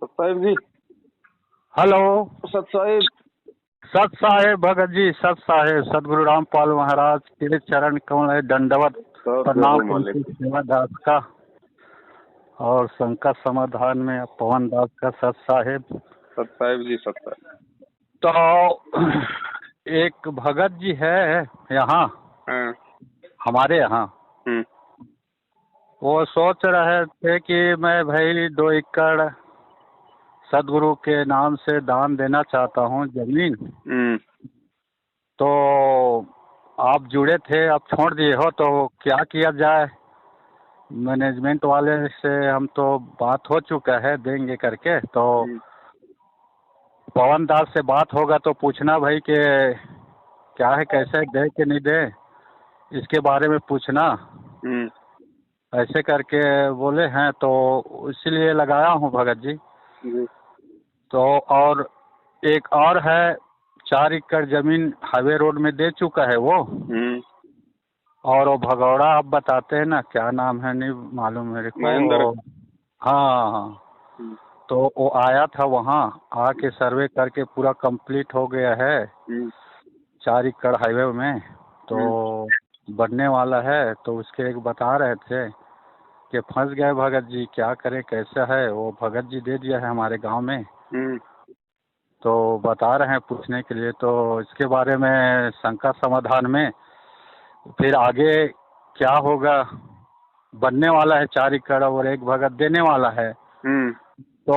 साहिब जी। Hello. सत साहिब। सत साहेब भगत जी, सत साहेब सदगुरु रामपाल महाराज के चरण कमल है, दंडवत प्रणाम उनकी सेवा दास का और संकट समाधान में पवन दास का सत साहेब। सत साहिब जी, सत साहिब। तो एक भगत जी है यहाँ हमारे यहाँ, वो सोच रहे थे कि मैं भाई 2 एकड़ सदगुरु के नाम से दान देना चाहता हूँ जमीन। तो आप जुड़े थे, आप छोड़ दिए हो, तो क्या किया जाए? मैनेजमेंट वाले से हम तो बात हो चुका है देंगे करके, तो पवन दास से बात होगा तो पूछना भाई कि क्या है, कैसे दे कि नहीं दे, इसके बारे में पूछना। ऐसे करके बोले हैं, तो इसीलिए लगाया हूँ भगत जी। तो और एक और है 4 एकड़ जमीन हाईवे रोड में दे चुका है वो। और वो भगौड़ा आप बताते हैं ना, क्या नाम है नहीं मालूम मेरे को। महेंद्र। हाँ हाँ। तो वो आया था वहाँ, आके सर्वे करके पूरा कंप्लीट हो गया है 4 एकड़ हाईवे में, तो बनने वाला है। तो उसके एक बता रहे थे कि फंस गए भगत जी, क्या करें कैसा है। वो भगत जी दे दिया है हमारे गांव में, तो बता रहे हैं पूछने के लिए। तो इसके बारे में संकट समाधान में फिर आगे क्या होगा, बनने वाला है 4 एकड़ और एक भगत देने वाला है। तो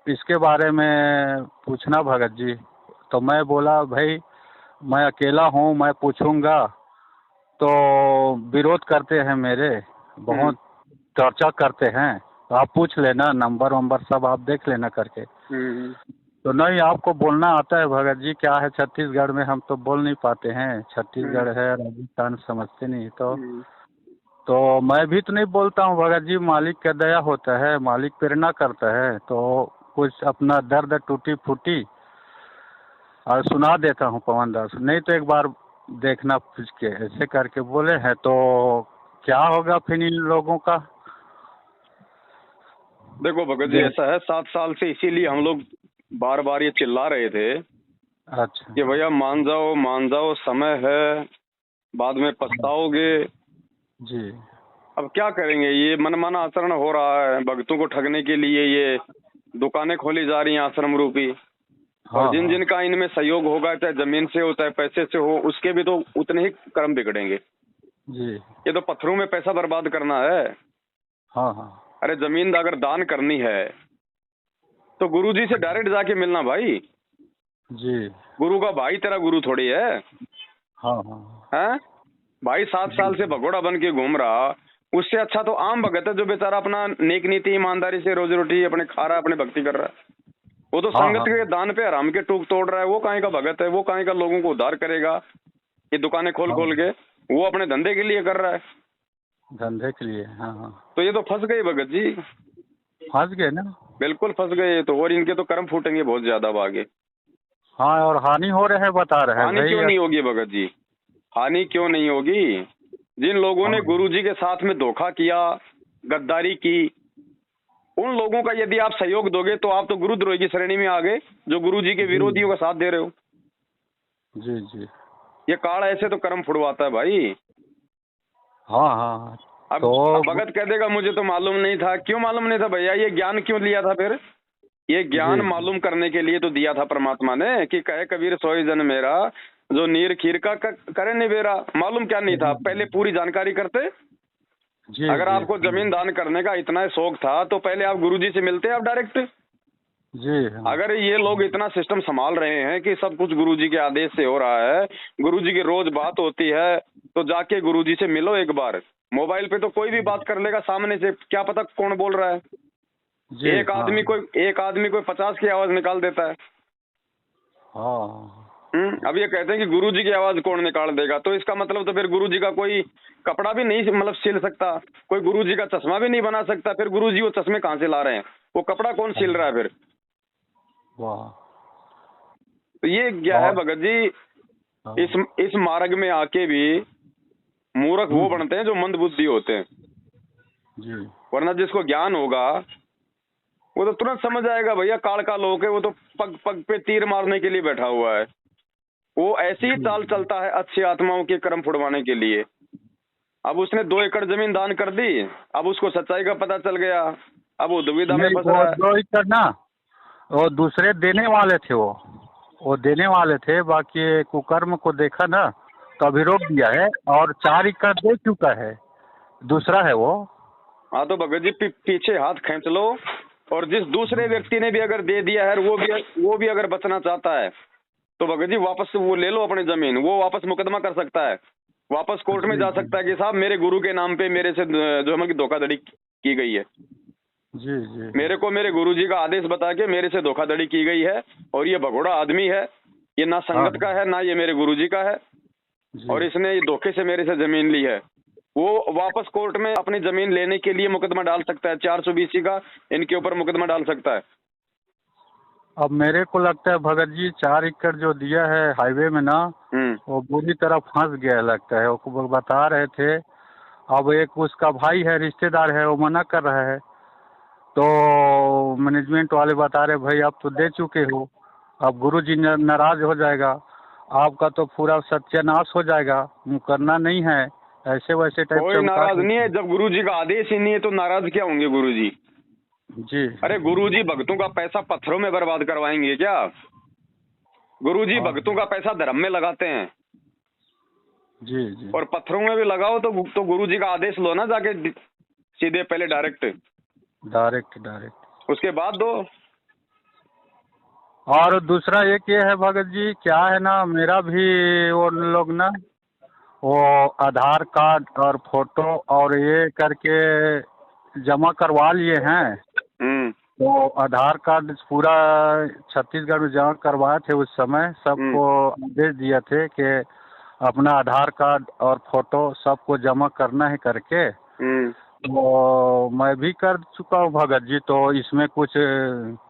इसके बारे में पूछना भगत जी। तो मैं बोला भाई मैं अकेला हूँ, मैं पूछूंगा तो विरोध करते हैं मेरे, बहुत चर्चा करते हैं। तो आप पूछ लेना, नंबर वंबर सब आप देख लेना करके। तो नहीं, आपको बोलना आता है भगत जी। क्या है, छत्तीसगढ़ में हम तो बोल नहीं पाते हैं, छत्तीसगढ़ है राजस्थान समझते नहीं। तो मैं भी तो नहीं बोलता हूँ भगत जी, मालिक का दया होता है, मालिक प्रेरणा करता है। तो कुछ अपना दर्द टूटी फूटी और सुना देता हूँ पवन दास, नहीं तो एक बार देखना पूछ के, ऐसे करके बोले हैं। तो क्या होगा फिर इन लोगों का? देखो भगत जी, ऐसा है 7 साल से इसीलिए हम लोग बार बार ये चिल्ला रहे थे। अच्छा कि भैया मान जाओ, समय है, बाद में पछताओगे जी। अब क्या करेंगे, ये मनमाना आचरण हो रहा है। भक्तों को ठगने के लिए ये दुकानें खोली जा रही हैं आश्रम रूपी। और जिन जिन का इनमें सहयोग होगा, चाहे जमीन से हो चाहे पैसे से हो, उसके भी तो उतने ही कर्म बिगड़ेंगे जी। ये तो पत्थरों में पैसा बर्बाद करना है। हाँ हाँ। अरे जमीन अगर दान करनी है तो गुरुजी से डायरेक्ट जाके मिलना भाई। जी। गुरु का भाई तेरा गुरु थोड़ी है। हाँ हाँ। हैं भाई 7 साल से भगोड़ा बन के घूम रहा, उससे अच्छा तो आम भगत है जो बेचारा अपना नेक नीति ईमानदारी से रोजी रोटी अपने खा रहा है, अपने भक्ति कर रहा है। वो तो संगत के दान पे हराम के टूक तोड़ रहा है। वो काहे का भगत है, वो काहे का लोगों को उद्धार करेगा। ये दुकानें खोल के वो अपने धंधे के लिए कर रहा है, धंधे के लिए। हाँ हाँ। तो ये तो फंस गए भगत जी, फंस गए ना। बिल्कुल फंस गए। तो और इनके तो कर्म फूटेंगे बहुत ज्यादा आगे। हाँ, और हानि हो रहे हैं बता रहे हैं। हानि क्यों नहीं होगी भगत जी, हानि क्यों नहीं होगी? जिन लोगों ने गुरुजी के साथ में धोखा किया, गद्दारी की, उन लोगों का यदि आप सहयोग दोगे तो आप तो गुरुद्रोही की श्रेणी में आ गए, जो गुरुजी के विरोधियों का साथ दे रहे हो। जी जी। ये काल ऐसे तो कर्म फुड़वाता है भाई। हाँ हाँ। अब तो भगत कह देगा मुझे तो मालूम नहीं था। क्यों मालूम नहीं था भैया? ये ज्ञान क्यों लिया था फिर? ये ज्ञान मालूम करने के लिए तो दिया था परमात्मा ने, कि कहे कबीर सोई जन मेरा, जो नीर खीर का करे निबेरा। मालूम क्या नहीं था? पहले पूरी जानकारी करते। जी। अगर आपको जमीन दान करने का इतना शौक था तो पहले आप गुरुजी से मिलते आप डायरेक्ट। जी हाँ। अगर ये लोग इतना सिस्टम संभाल रहे हैं कि सब कुछ गुरुजी के आदेश से हो रहा है, गुरुजी की रोज बात होती है, तो जाके गुरुजी से मिलो एक बार। मोबाइल पे तो कोई भी बात कर लेगा सामने से, क्या पता कौन बोल रहा है। एक आदमी कोई 50 की आवाज निकाल देता है। अब ये कहते हैं कि गुरुजी की आवाज कौन निकाल देगा, तो इसका मतलब तो फिर गुरुजी का कोई कपड़ा भी नहीं मतलब सिल सकता, कोई गुरुजी का चश्मा भी नहीं बना सकता। फिर गुरुजी वो चश्मे कहाँ से ला रहे हैं, वो कपड़ा कौन सिल रहा है फिर? तो ये क्या है भगत जी, इस मार्ग में आके भी मूर्ख वो बनते हैं जो मंद बुद्धि होते हैं। जी। वरना जिसको ज्ञान होगा वो तो तुरंत समझ आएगा भैया काल का लोग है, वो तो पग पग पे तीर मारने के लिए बैठा हुआ है। वो ऐसी ही चाल चलता है अच्छी आत्माओं के कर्म फुड़वाने के लिए। अब उसने 2 एकड़ जमीन दान कर दी, अब उसको सच्चाई का पता चल गया, अब वो दुविधा में नहीं, फंस वो रहा है। 2 एकड़ ना, वो दूसरे देने वाले थे, वो देने वाले थे, बाकी कुकर्म को देखा ना तो अभी रोक दिया है, और 4 एकड़ दे चुका है, दूसरा है वो। हाँ तो भगत जी पीछे हाथ खींच लो, और जिस दूसरे व्यक्ति ने भी अगर दे दिया है वो भी अगर बचना चाहता है तो भगत जी वापस वो ले लो अपनी जमीन, वो वापस मुकदमा कर सकता है, वापस कोर्ट में जा सकता है कि साहब मेरे गुरु के नाम पे मेरे से जो है कि धोखाधड़ी की गई है, जी जी। मेरे को मेरे गुरु जी का आदेश बता के मेरे से धोखाधड़ी की गई है, और ये भगोड़ा आदमी है, ये ना संगत का है ना ये मेरे गुरु जी का है, जी। और इसने ये धोखे से मेरे से जमीन ली है। वो वापस कोर्ट में अपनी जमीन लेने के लिए मुकदमा डाल सकता है, 420 का इनके ऊपर मुकदमा डाल सकता है। अब मेरे को लगता है भगत जी 4 एकड़ जो दिया है हाईवे में ना, वो बुरी तरह फंस गया लगता है। वो बता रहे थे, अब एक उसका भाई है, रिश्तेदार है, वो मना कर रहा है, तो मैनेजमेंट वाले बता रहे भाई आप तो दे चुके हो, अब गुरुजी नाराज हो जाएगा, आपका तो पूरा सत्यानाश हो जाएगा, मुकरना नहीं है, ऐसे वैसे टाइप कोई से नाराज नहीं है, जब गुरु जी का आदेश ही नहीं है तो नाराज क्या होंगे गुरु जी? जी। अरे गुरु जी भक्तों का पैसा पत्थरों में बर्बाद करवाएंगे क्या? गुरु जी हाँ। भक्तों का पैसा धर्म में लगाते हैं, जी जी। और पत्थरों में भी लगाओ तो गुरु जी का आदेश लो ना जाके सीधे, पहले डायरेक्ट, डायरेक्ट। उसके बाद दो। और दूसरा एक ये है भगत जी, क्या है ना, मेरा भी वो लोग ना वो आधार कार्ड और फोटो और ये करके जमा करवा लिए हैं। तो आधार कार्ड पूरा छत्तीसगढ़ में जमा करवाए थे उस समय, सबको आदेश दिए थे कि अपना आधार कार्ड और फोटो सबको जमा करना है करके। तो मैं भी कर चुका हूँ भगत जी, तो इसमें कुछ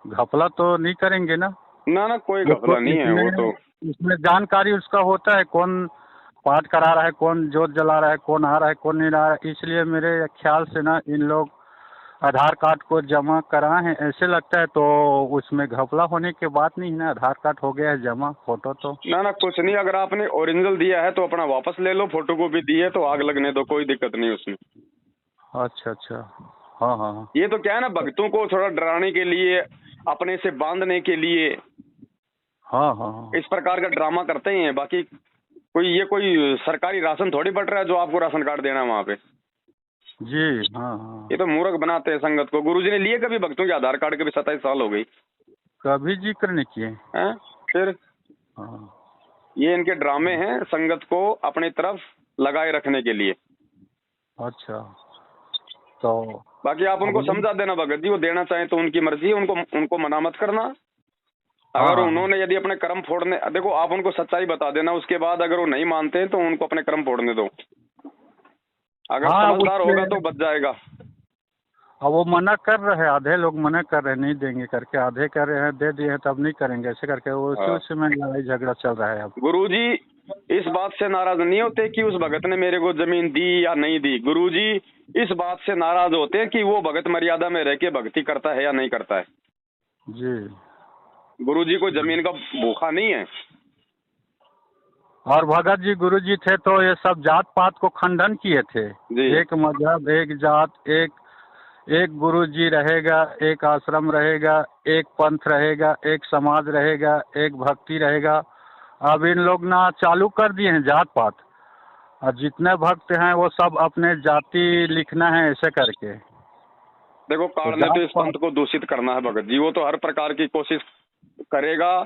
घपला तो नहीं करेंगे ना? ना कोई घपला नहीं है, वो तो इसमें जानकारी उसका होता है, कौन पाठ करा रहा है, कौन जोत जला रहा है, कौन आ रहा है, कौन नहीं आ रहा है। इसलिए मेरे ख्याल से ना इन लोग आधार कार्ड को जमा कराए हैं ऐसे लगता है, तो उसमें घपला होने की बात नहीं है ना, आधार कार्ड हो गया है जमा, फोटो तो ना कुछ नहीं। अगर आपने ओरिजिनल दिया है तो अपना वापस ले लो, फोटो कॉपी दी है तो आग लगने दो, कोई दिक्कत नहीं उसमें। अच्छा। हाँ हाँ। ये तो क्या है ना, भक्तों को थोड़ा डराने के लिए, अपने से बांधने के लिए हाँ। इस प्रकार का ड्रामा करते हैं। बाकी कोई सरकारी राशन थोड़ी बट रहा है जो आपको राशन कार्ड देना है वहाँ पे। जी। हाँ। ये तो मूर्ख बनाते हैं संगत को। गुरुजी ने लिए कभी भक्तों के आधार कार्ड के भी 27 साल हो गई, कभी जिक्र नहीं किए हैं? फिर ये इनके ड्रामे हैं संगत को अपनी तरफ लगाए रखने के लिए। अच्छा, तो बाकी आप उनको समझा देना भगत जी, वो देना चाहें तो उनकी मर्जी है, उनको मना मत करना। अगर उन्होंने यदि अपने कर्म फोड़ने, देखो आप उनको सच्चाई बता देना, उसके बाद अगर वो नहीं मानते हैं तो उनको अपने कर्म फोड़ने दो। अगर समझदार होगा तो बच जाएगा। अब वो मना कर रहे हैं, आधे लोग मना कर रहे हैं नहीं देंगे करके, आधे कर रहे हैं दे दिए हैं तब नहीं करेंगे ऐसे करके, वो उसी में लड़ाई झगड़ा चल रहा है। अब गुरुजी इस बात से नाराज नहीं होते कि उस भगत ने मेरे को जमीन दी या नहीं दी, गुरुजी इस बात से नाराज होते हैं कि वो भगत मर्यादा में रह के भक्ति करता है या नहीं करता है। जी। गुरुजी को जमीन का भूखा नहीं है। और भगत जी गुरुजी थे तो ये सब जात पात को खंडन किए थे। एक मजहब, एक जात, एक गुरुजी रहेगा, एक आश्रम रहेगा, एक पंथ रहेगा, एक समाज रहेगा, एक भक्ति रहेगा। अब इन लोग ना चालू कर दिए हैं जात पात, और जितने भक्त हैं वो सब अपने जाति लिखना है ऐसे करके। देखो काल ने तो इस पंथ को दूषित करना है भगत जी, वो तो हर प्रकार की कोशिश करेगा,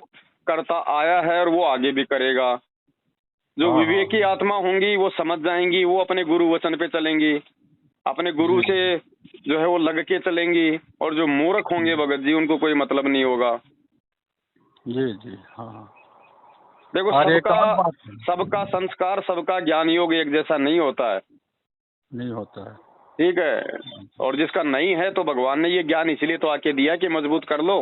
करता आया है और वो आगे भी करेगा। जो विवेकी आत्मा होंगी वो समझ जाएंगी, वो अपने गुरु वचन पे चलेंगी, अपने गुरु से जो है वो लग के चलेंगी। और जो मूर्ख होंगे भगत जी उनको कोई मतलब नहीं होगा। जी। हाँ। देखो सबका संस्कार, सबका ज्ञान योग एक जैसा नहीं होता है। ठीक है। और जिसका नहीं है तो भगवान ने ये ज्ञान इसलिए तो आके दिया कि मजबूत कर लो।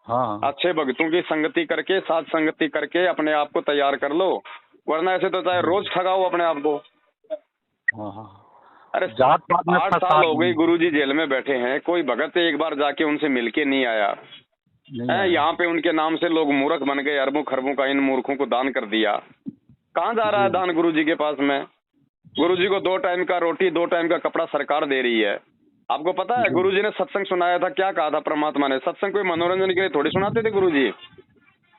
हाँ। अच्छे भक्तों की संगति करके, साथ संगति करके अपने आप को तैयार कर लो, वरना ऐसे तो चाहे रोज ठगाओ अपने आप को। हाँ। अरे जात पात में 8 फंसा साल हो गई दिए। गुरुजी जेल में बैठे हैं, कोई भगत एक बार जाके उनसे मिलके नहीं आया नहीं है। आया। यहाँ पे उनके नाम से लोग मूर्ख बन गए, अरबों खरबों का इन मूर्खों को दान कर दिया। कहाँ जा रहा है जी। दान गुरुजी के पास में? गुरुजी को 2 टाइम का रोटी 2 टाइम का कपड़ा सरकार दे रही है। आपको पता है जी। गुरुजी ने सत्संग सुनाया था, क्या कहा था परमात्मा ने? सत्संग कोई मनोरंजन के लिए थोड़ी सुनाते थे गुरुजी।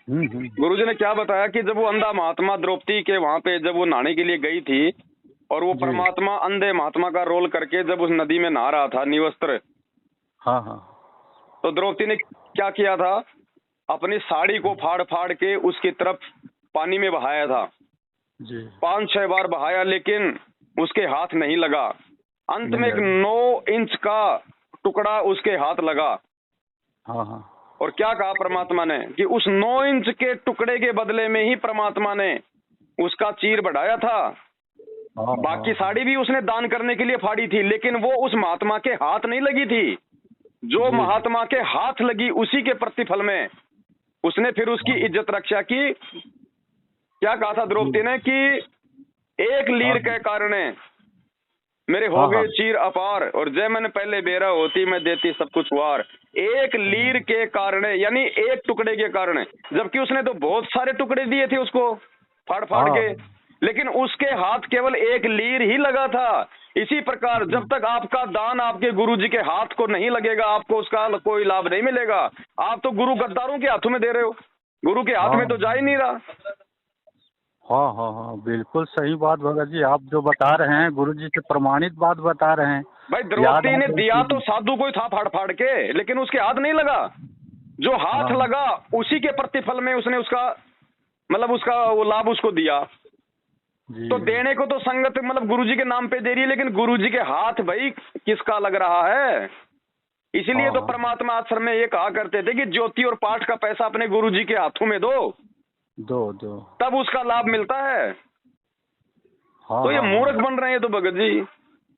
हम्म। गुरुजी ने क्या बताया कि जब वो अंधा महात्मा द्रौपदी के वहां पे जब वो नहाने के लिए गई थी और वो जी। परमात्मा अंधे महात्मा का रोल करके जब उस नदी में नहा रहा था निवस्त्र, हाँ हाँ। तो द्रौपदी ने क्या किया था? अपनी साड़ी को फाड़ फाड़ के उसकी तरफ पानी में बहाया था। जी। 5-6 बार बहाया लेकिन उसके हाथ नहीं लगा। अंत में एक नहीं 9 इंच का टुकड़ा उसके हाथ लगा। हाँ हाँ। और क्या कहा परमात्मा ने कि उस 9 इंच के टुकड़े के बदले में ही परमात्मा ने उसका चीर बढ़ाया था। हाँ, बाकी हाँ, साड़ी भी उसने दान करने के लिए फाड़ी थी, लेकिन वो उस महात्मा के हाथ नहीं लगी थी। जो जी। महात्मा के हाथ लगी उसी के प्रतिफल में उसने फिर उसकी इज्जत रक्षा की। क्या कहा था द्रौपदी ने कि एक लीर के कारण मेरे हो हाँ, गए हाँ। चीर अपार, और जय मन पहले बेरा होती मैं देती सब कुछ वार। एक लीर के कारण, यानी एक टुकड़े के कारण, जबकि उसने तो बहुत सारे टुकड़े दिए थे उसको फाड़ फाड़ हाँ, के, लेकिन उसके हाथ केवल एक लीर ही लगा था। इसी प्रकार जब तक आपका दान आपके गुरुजी के हाथ को नहीं लगेगा, आपको उसका कोई लाभ नहीं मिलेगा। आप तो गुरु गद्दारों के हाथों में दे रहे हो, गुरु के हाथ में तो जा ही नहीं रहा। हाँ हाँ हाँ, बिल्कुल सही बात भगत जी, आप जो बता रहे हैं गुरु जी से प्रमाणित बात बता रहे हैं। भाई याद द्रौपदी ने आ गई दिया तो चीज़। साधु को ही था फाड़ फाड़ के, लेकिन उसके हाथ नहीं लगा। जो हाथ हाँ। लगा उसी के प्रतिफल में उसने उसका मतलब उसका वो लाभ उसको दिया। जी। तो देने को तो संगत मतलब गुरुजी के नाम पे दे रही है, लेकिन गुरुजी के हाथ भाई किसका लग रहा है? इसीलिए तो हाँ। परमात्मा आश्रम में ये कहा करते थे कि ज्योति और पाठ का पैसा अपने गुरुजी के हाथों में दो, दो दो। तब उसका लाभ मिलता है। हाँ तो ये हाँ मूर्ख हाँ। बन रहे हैं तो भगत जी।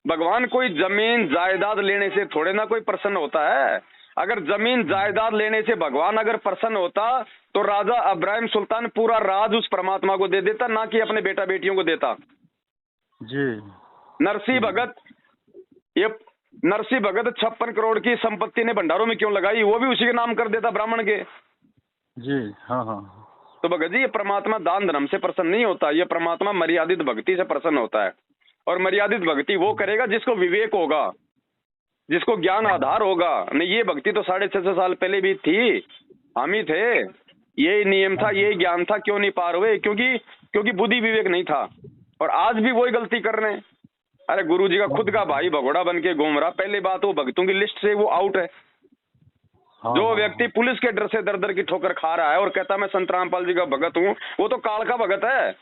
भगवान कोई जमीन जायदाद लेने से थोड़े ना कोई प्रसन्न होता है। अगर जमीन जायदाद लेने से भगवान अगर प्रसन्न होता तो राजा अब्राहिम सुल्तान पूरा राज उस परमात्मा को दे देता, ना कि अपने बेटा बेटियों को देता। जी। नरसिंह भगत, ये नरसिंह भगत 56 करोड़ की संपत्ति ने भंडारों में क्यों लगाई? वो भी उसी के नाम कर देता ब्राह्मण के। जी। हाँ हाँ। तो भगत जी ये परमात्मा दान धर्म से प्रसन्न नहीं होता, ये परमात्मा मर्यादित भक्ति से प्रसन्न होता है। और मर्यादित भक्ति वो करेगा जिसको विवेक होगा, जिसको ज्ञान आधार होगा। नहीं ये भक्ति तो 650 साल पहले भी थी, हम ही थे, यही नियम था, यही ज्ञान था, क्यों नहीं पार हुए? क्योंकि बुद्धि विवेक नहीं था। और आज भी वही गलती कर रहे हैं। अरे गुरुजी का खुद का भाई भगोड़ा बन के घूम रहा। पहली बात वो भक्तों की लिस्ट से वो आउट है। हाँ, जो हाँ, व्यक्ति पुलिस के डर से दर दर की ठोकर खा रहा है और कहता मैं संत रामपाल जी का भगत हूँ, वो तो काल का भगत है।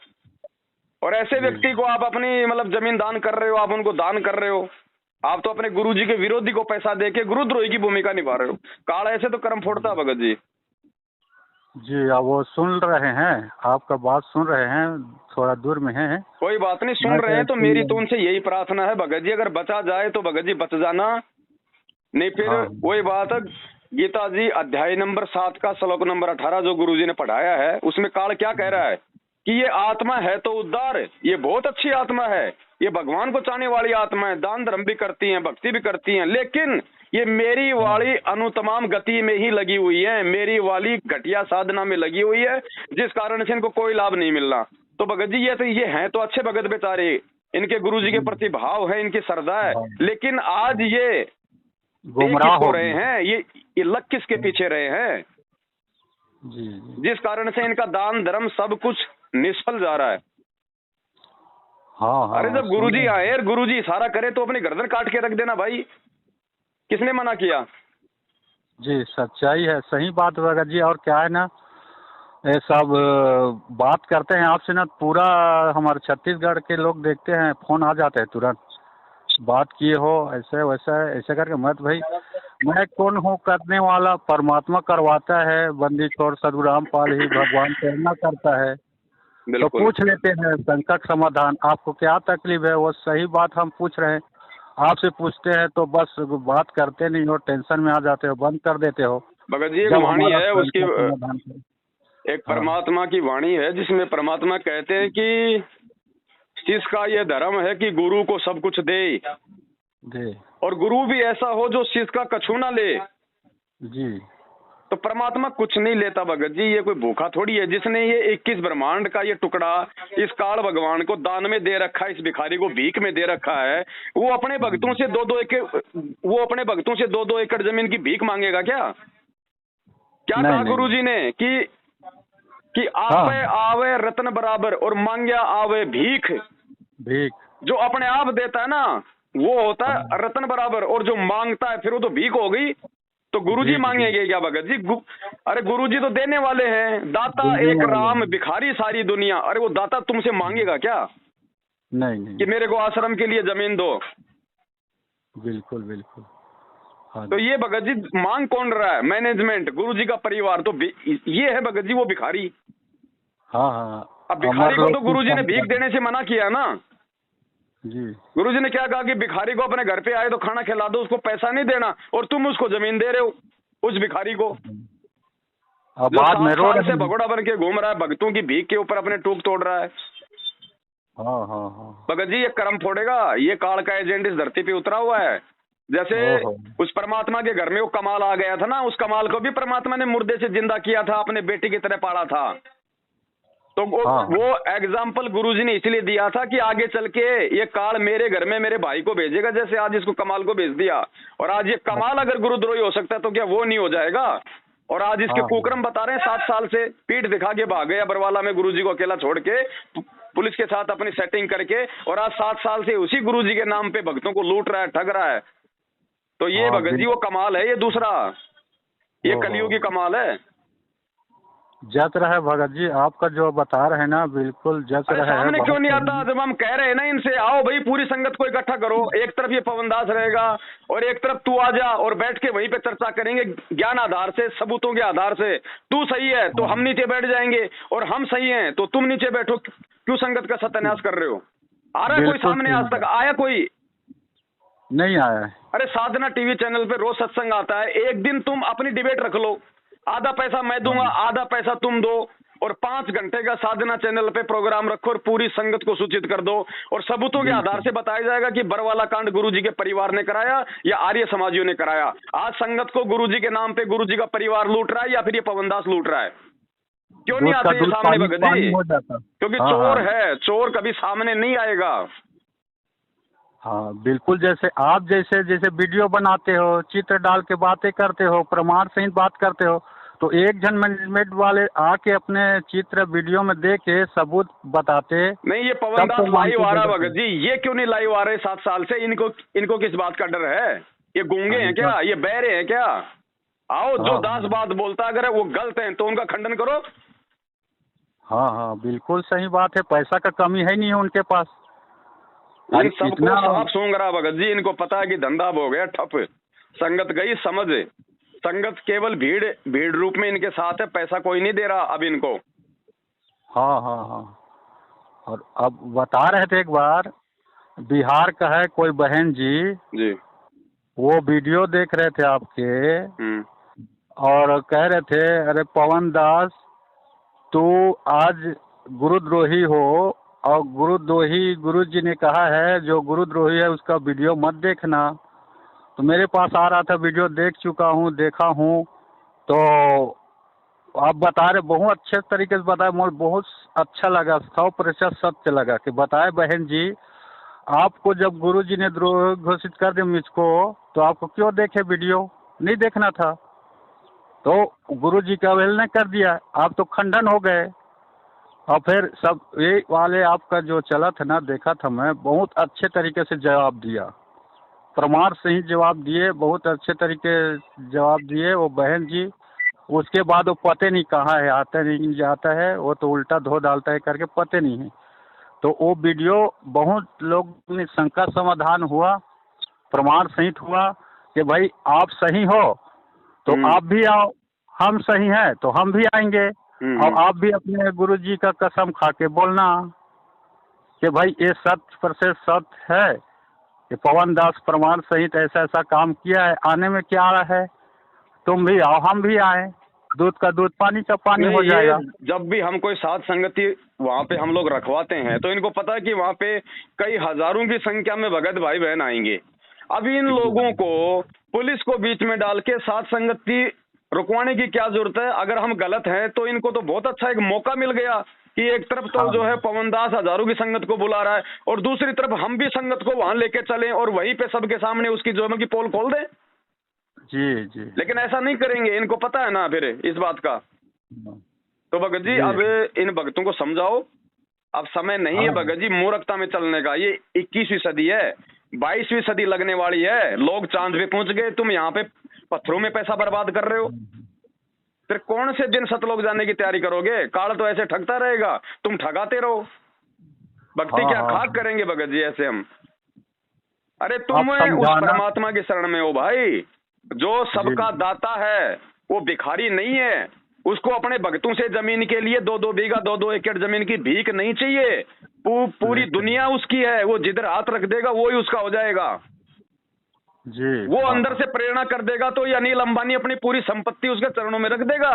और ऐसे व्यक्ति को आप अपनी मतलब जमीन दान कर रहे हो, आप उनको दान कर रहे हो, आप तो अपने गुरुजी के विरोधी को पैसा देके गुरुद्रोही की भूमिका निभा रहे हो। काल ऐसे तो कर्म फोड़ता है भगत जी। जी। अब वो सुन रहे हैं, आपका बात सुन रहे हैं, थोड़ा दूर में है। कोई बात नहीं, सुन रहे हैं तो मेरी तो उनसे यही प्रार्थना है भगत जी, अगर बचा जाए तो भगत जी बच जाना, नहीं फिर हाँ। वही बात है। गीता जी अध्याय नंबर 7 का श्लोक नंबर 18 जो गुरुजी ने पढ़ाया है, उसमें काल क्या कह रहा है कि ये आत्मा है तो उद्धार, ये बहुत अच्छी आत्मा है, ये भगवान को चाहने वाली आत्मा है, दान धर्म भी करती है, भक्ति भी करती है, लेकिन ये मेरी वाली अनुतमाम गति में ही लगी हुई है, मेरी वाली घटिया साधना में लगी हुई है, जिस कारण से इनको कोई लाभ नहीं मिल रहा। तो भगत जी ये हैं तो अच्छे भगत बेचारे, इनके गुरुजी के प्रति भाव है, इनकी श्रद्धा है, लेकिन आज ये गुमराह हो हो रहे हैं, ये लग किसके पीछे रहे हैं? जी। जिस कारण से इनका दान धर्म सब कुछ निष्फल जा रहा है। हाँ हाँ। अरे जब गुरुजी आए और गुरुजी इशारा करे तो अपनी गर्दन काट के रख देना भाई, किसने मना किया? जी सच्चाई है, सही बात भगत जी। और क्या है ना, ये सब बात करते हैं आपसे ना, पूरा हमारे छत्तीसगढ़ के लोग देखते हैं, फोन आ जाते हैं तुरंत, बात किए हो ऐसे वैसा ऐसे करके। मत भाई, मैं कौन हूँ करने वाला? परमात्मा करवाता है, बंदी छोड़ साधु रामपाल ही भगवान प्रेरणा करता है। तो बिल्कुल पूछ लेते हैं संकट समाधान, आपको क्या तकलीफ है? वो सही बात हम पूछ रहे हैं, आपसे पूछते हैं तो बस बात करते नहीं हो, टेंशन में आ जाते हो, बंद कर देते हो। भगत जी एक जब वाणी हमारा है उसकी, संकट समाधान करें। एक परमात्मा की वाणी है जिसमें परमात्मा कहते हैं कि जिसका ये धर्म है कि गुरु को सब कुछ दे, जी और गुरु भी ऐसा हो जो शिष्य का कछु ना ले, जी। तो परमात्मा कुछ नहीं लेता भगत जी। ये कोई भूखा थोड़ी है जिसने ये 21 ब्रह्मांड का ये टुकड़ा इस काल भगवान को दान में दे रखा है, इस भिखारी को भीख में दे रखा है। वो अपने भक्तों से 2-2 एकड़, वो अपने भक्तों से 2-2 एकड़ जमीन की भीख मांगेगा क्या? क्या नहीं कहा नहीं। गुरु जी ने कि हाँ आपे आवे रत्न बराबर और मांग्या आवे भीख। भीख। जो अपने आप देता है ना वो होता है रत्न बराबर, और जो मांगता है फिर वो तो भीख हो गई। तो गुरुजी भीख मांगेंगे क्या भगत जी? अरे गुरुजी तो देने वाले हैं, दाता देने एक वाले राम हैं। भिखारी सारी दुनिया। अरे वो दाता तुमसे मांगेगा क्या नहीं कि नहीं। मेरे को आश्रम के लिए जमीन दो? बिल्कुल बिल्कुल। हाँ तो ये भगत जी मांग कौन रहा है? मैनेजमेंट, गुरुजी का परिवार। तो ये है भगत जी वो भिखारी। हाँ हाँ। अब भिखारी अमर को लोग तो की गुरुजी ने भीख संख्या। देने से मना किया ना। जी। गुरुजी ने क्या कहा कि भिखारी को अपने घर पे आए तो खाना खिला दो, उसको पैसा नहीं देना, और तुम उसको जमीन दे रहे हो उस भिखारी को अब जो बाद 7 में रो साल रहे से हैं। भगोड़ा बन के घूम रहा है, भक्तों की भीख के ऊपर अपने टूक तोड़ रहा है। हाँ हाँ हाँ। भगत जी ये कर्म फोड़ेगा, ये काल का एजेंट इस धरती पे उतरा हुआ है। जैसे ओहो। उस परमात्मा के घर में वो कमाल आ गया था ना, उस कमाल को भी परमात्मा ने मुर्दे से जिंदा किया था, अपने बेटी की तरह पाला था। तो हाँ वो एग्जाम्पल गुरुजी ने इसलिए दिया था कि आगे चल के ये काल मेरे घर में मेरे भाई को भेजेगा, जैसे आज इसको कमाल को भेज दिया। और आज ये कमाल अगर गुरुद्रोही हो सकता है तो क्या वो नहीं हो जाएगा? और आज इसके हाँ कुकर्म बता रहे हैं, 7 साल से पीठ दिखा के भाग गया बरवाला में गुरुजी को अकेला छोड़ के, पुलिस के साथ अपनी सेटिंग करके, और आज 7 साल से उसी गुरुजी के नाम पे भक्तों को लूट रहा है, ठग रहा है। तो ये हाँ। भगत जी वो कमाल है, ये दूसरा, ये कलयुग की कमाल है। जच रहा है भगत जी, आपका जो बता रहे हैं ना बिल्कुल जच अरे रहा है। सामने क्यों बहुत नहीं आता? जब हम कह रहे हैं ना इनसे, आओ भाई पूरी संगत को इकट्ठा करो, एक तरफ ये पवनदास रहेगा और एक तरफ तू आ जा, और बैठ के वहीं पे चर्चा करेंगे ज्ञान आधार से, सबूतों के आधार से। तू सही है तो हम नीचे बैठ जाएंगे, और हम सही हैं तो तुम नीचे बैठो। क्यों संगत का सत्यानाश कर रहे हो? आ रहा है कोई बिल्कुल सामने? सही आज तक बात। आया कोई? नहीं आया है। अरे साधना टीवी चैनल पे रोज सत्संग आता है, एक दिन तुम अपनी डिबेट रख लो, आधा पैसा मैं दूंगा, आधा पैसा तुम दो, और 5 घंटे का साधना चैनल पे प्रोग्राम रखो और पूरी संगत को सूचित कर दो, और सबूतों के आधार से बताया जाएगा कि बरवाला कांड गुरुजी के परिवार ने कराया या आर्य समाजियों ने कराया। आज संगत को गुरुजी के नाम पे गुरुजी का परिवार लूट रहा है या फिर ये पवनदास लूट रहा है? क्यों नहीं दूध का आते ये दूध सामने पानी भगत पानी जी? हो जाता। क्योंकि हाँ चोर हाँ है, चोर कभी सामने नहीं आएगा। हाँ। बिल्कुल जैसे आप जैसे जैसे वीडियो बनाते हो, चित्र डाल के बातें करते हो, प्रमाण सहित बात करते हो, तो एक जन मैनेजमेंट वाले आके अपने चित्र वीडियो में दे के सबूत बताते। नहीं, ये तब पवनदास तो लाइव मानते आ रहा है जगत भगत जी, ये क्यों नहीं लाइव आ रहे 7 साल से? इनको किस बात का डर है? ये गूंगे हैं क्या? ये बहरे हैं क्या? आओ, जो हाँ दास बात बोलता अगर वो गलत है तो उनका खंडन करो। हाँ हाँ। बिल्कुल सही बात है, पैसा का कमी है नहीं है उनके पास। इन सबको इतना साफ सूंघ रहा भगत जी, इनको पता है कि धंधा हो गया ठप, संगत गई समझ, संगत केवल भीड़ रूप में इनके साथ है, पैसा कोई नहीं दे रहा अब इनको। हाँ हाँ हाँ। और अब बता रहे थे एक बार, बिहार का है कोई बहन जी, वो वीडियो देख रहे थे आपके, और कह रहे थे अरे पवन दास तू आज गुरुद्रोही हो, और गुरुद्रोही गुरु जी ने कहा है जो गुरुद्रोही है उसका वीडियो मत देखना। तो मेरे पास आ रहा था, वीडियो देख चुका हूँ, देखा हूँ। तो आप बता रहे, बहुत अच्छे तरीके से बताए, मुझे बहुत अच्छा लगा, 100% सत्य लगा कि बताए बहन जी, आपको जब गुरु जी ने द्रोह घोषित कर दिया मुझको, तो आपको क्यों देखे वीडियो? नहीं देखना था। तो गुरु जी का अवहेलना कर दिया, आप तो खंडन हो गए। और फिर सब ये वाले आपका जो चला था ना, देखा था मैं, बहुत अच्छे तरीके से जवाब दिया, प्रमाण से ही जवाब दिए, बहुत अच्छे तरीके जवाब दिए वो बहन जी। उसके बाद वो पते नहीं कहाँ है, आता नहीं जाता है, वो तो उल्टा धो डालता है करके पते नहीं है। तो वो वीडियो बहुत लोग ने शंका समाधान हुआ, प्रमाण सहित हुआ कि भाई आप सही हो तो आप भी आओ, हम सही हैं तो हम भी आएंगे, और आप भी अपने गुरु जी का कसम खा के बोलना कि भाई ये 100% सत्य है कि पवन दास प्रमाण सहित ऐसा ऐसा काम किया है, आने में क्या आ रहा है, तुम भी आओ हम भी आए, दूध का दूध पानी का पानी हो जाएगा। जब भी हम कोई साध संगति वहाँ पे हम लोग रखवाते हैं तो इनको पता है कि वहाँ पे कई हजारों की संख्या में भगत भाई बहन आएंगे। अब इन लोगों को पुलिस को बीच में डाल के साथ संगति रुकवाने की क्या जरूरत है? अगर हम गलत हैं तो इनको तो बहुत अच्छा एक मौका मिल गया कि एक तरफ तो जो है पवनदास हजारों की संगत को बुला रहा है और दूसरी तरफ हम भी संगत को वहां लेके चलें और वहीं पे सबके सामने उसकी जो है कि पोल खोल दें। जी जी। लेकिन ऐसा नहीं करेंगे, इनको पता है ना फिर इस बात का। तो भगत जी अब इन भक्तों को समझाओ, अब समय नहीं है भगत जी मूर्खता में चलने का। ये 21वीं सदी है, 22वीं सदी लगने वाली है, लोग चांद पे पहुंच गए, तुम यहाँ पे पत्थरों में पैसा बर्बाद कर रहे हो। फिर कौन से दिन सतलोक जाने की तैयारी करोगे? काल तो ऐसे ठगता रहेगा, तुम ठगाते रहो। भक्ति क्या खाक करेंगे भगत जी ऐसे हम? अरे तुम उस परमात्मा की शरण में हो भाई, जो सबका दाता है, वो भिखारी नहीं है। उसको अपने भक्तों से जमीन के लिए 2-2 बीघा 2-2 एकड़ जमीन की भीख नहीं चाहिए। पूरी दुनिया उसकी है, वो जिधर हाथ रख देगा वो ही उसका हो जाएगा जी। वो अंदर से प्रेरणा कर देगा तो ये अनिल अंबानी अपनी पूरी संपत्ति उसके चरणों में रख देगा।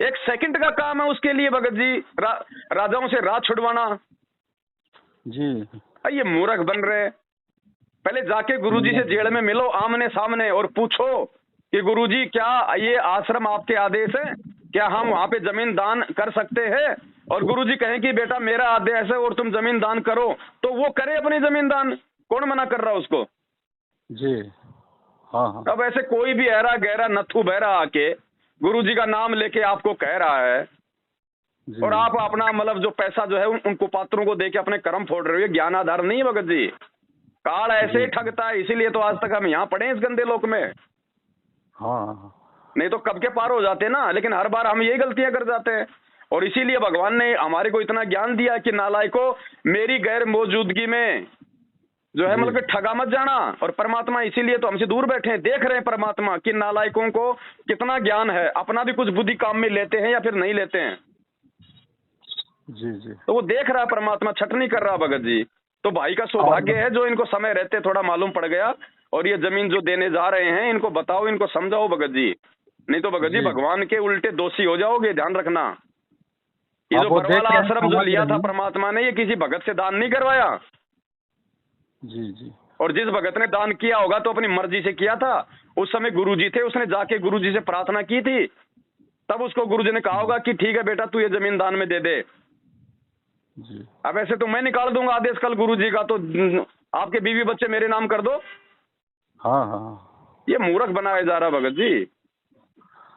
एक सेकंड का काम है उसके लिए भगत जी राजाओं से राज छुड़वाना जी। ये मूर्ख बन रहे। पहले जाके गुरुजी से जेल में मिलो आमने सामने और पूछो कि गुरुजी क्या ये आश्रम आपके आदेश है, क्या हम वहां पे जमीन दान कर सकते हैं? और गुरुजी कहें कि बेटा मेरा आदेश है और तुम जमीन दान करो, तो वो करे अपनी जमीन दान। कौन मना कर रहा उसको जी? हाँ। अब ऐसे कोई भी ऐरा गहरा नथु बहरा आके गुरुजी का नाम लेके आपको कह रहा है और आप अपना मतलब जो पैसा जो है उनको पात्रों को देके अपने कर्म फोड़ रहे हो, ये ज्ञान आधार नहीं है भगत जी। काल ऐसे ही ठगता है, इसीलिए तो आज तक हम यहाँ पड़े इस गंदे लोक में। हाँ, नहीं तो कब के पार हो जाते ना, लेकिन हर बार हम यही गलतियां कर जाते हैं। और इसीलिए भगवान ने हमारे को इतना ज्ञान दिया कि नालायको मेरी गैर मौजूदगी में जो है मतलब ठगा मत जाना। और परमात्मा इसीलिए तो हमसे दूर बैठे हैं, देख रहे हैं परमात्मा कि नालायकों को कितना ज्ञान है, अपना भी कुछ बुद्धि काम में लेते हैं या फिर नहीं लेते हैं जी। तो वो देख रहा है परमात्मा, छट नहीं कर रहा भगत जी। तो भाई का सौभाग्य है जो इनको समय रहते थोड़ा मालूम पड़ गया और ये जमीन जो देने जा रहे हैं इनको बताओ, इनको समझाओ भगत जी। नहीं तो भगत जी भगवान के उल्टे दोषी हो जाओगे, ध्यान रखना। ये जो बरवाला आश्रम जो लिया था परमात्मा ने, ये किसी भगत से दान नहीं करवाया जी। और जिस भगत ने दान किया होगा तो अपनी मर्जी से किया था। उस समय गुरुजी थे, उसने जाके गुरुजी से प्रार्थना की थी, तब उसको गुरुजी ने कहा होगा कि ठीक है बेटा तू ये जमीन दान में दे दे जी। अब ऐसे तो मैं निकाल दूंगा आदेश कल गुरुजी का, तो आपके बीवी बच्चे मेरे नाम कर दो। हाँ। ये मूर्ख बनाया जा रहा भगत जी।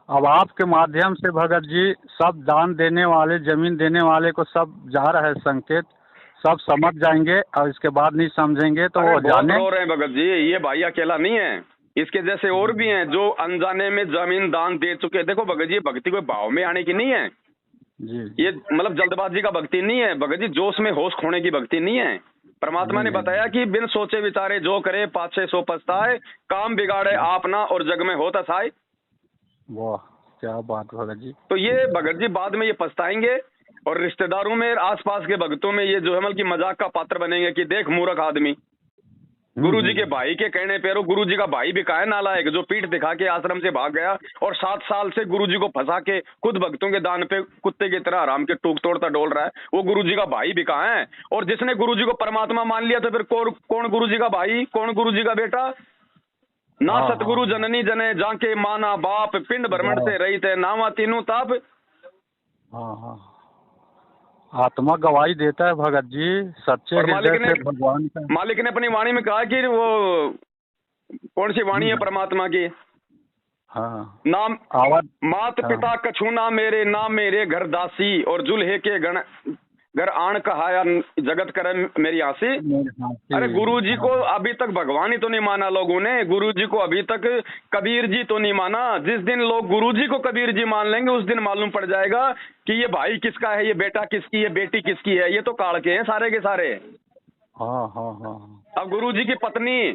अब आपके माध्यम से भगत जी सब दान देने वाले, जमीन देने वाले को सब जा रहा है संकेत, सब समझ जाएंगे और इसके बाद नहीं समझेंगे तो वो जाने रो रहे हैं भगत जी। ये भाई अकेला नहीं है, इसके जैसे और भी हैं जो अनजाने में जमीन दान दे चुके। देखो भगत जी भक्ति कोई भाव में आने की नहीं है जी। ये मतलब जल्दबाजी का भक्ति नहीं है भगत जी, जोश में होश खोने की भक्ति नहीं है। परमात्मा ने बताया कि बिन सोचे विचारे जो करे पाछे सो पछताए, काम बिगाड़े आप ना और जग में होता साए। वाह क्या बात भगत जी। तो ये भगत जी बाद में ये पछताएंगे और रिश्तेदारों में आसपास के भक्तों में ये जो है मतलब की मजाक का पात्र बनेंगे कि देख मूर्ख आदमी। गुरुजी के भाई के कहने पर, गुरुजी का भाई भी कहा है नालायक जो पीठ दिखा के आश्रम से भाग गया और 7 साल से गुरुजी को फंसा के खुद भक्तों के दान पे कुत्ते की तरह आराम के टूक तोड़ता डोल रहा है, वो गुरुजी का भाई भी कहा है। और जिसने गुरुजी को परमात्मा मान लिया तो फिर कौन गुरुजी का भाई, कौन गुरुजी का बेटा? ना सतगुरु जननी जने जाके माना बाप, पिंड भ्रमण से रही थे नावा तीनों ताप। हाँ आत्मा गवाही देता है भगत जी, सच्चे हृदय से भगवान का। मालिक ने अपनी वाणी में कहा कि वो कौन सी वाणी है परमात्मा की? हाँ नाम मात पिता कछु ना मेरे घर दासी और जुल्हे के गण घर आण कहाया जगत करे मेरी आसी। अरे गुरुजी को अभी तक भगवान ही तो नहीं माना लोगों ने, गुरुजी को अभी तक कबीर जी तो नहीं माना। जिस दिन लोग गुरुजी को कबीर जी मान लेंगे उस दिन मालूम पड़ जाएगा कि ये भाई किसका है, ये बेटा किसकी है, बेटी किसकी है। ये तो काल के हैं सारे के सारे। हाँ। अब गुरुजी की पत्नी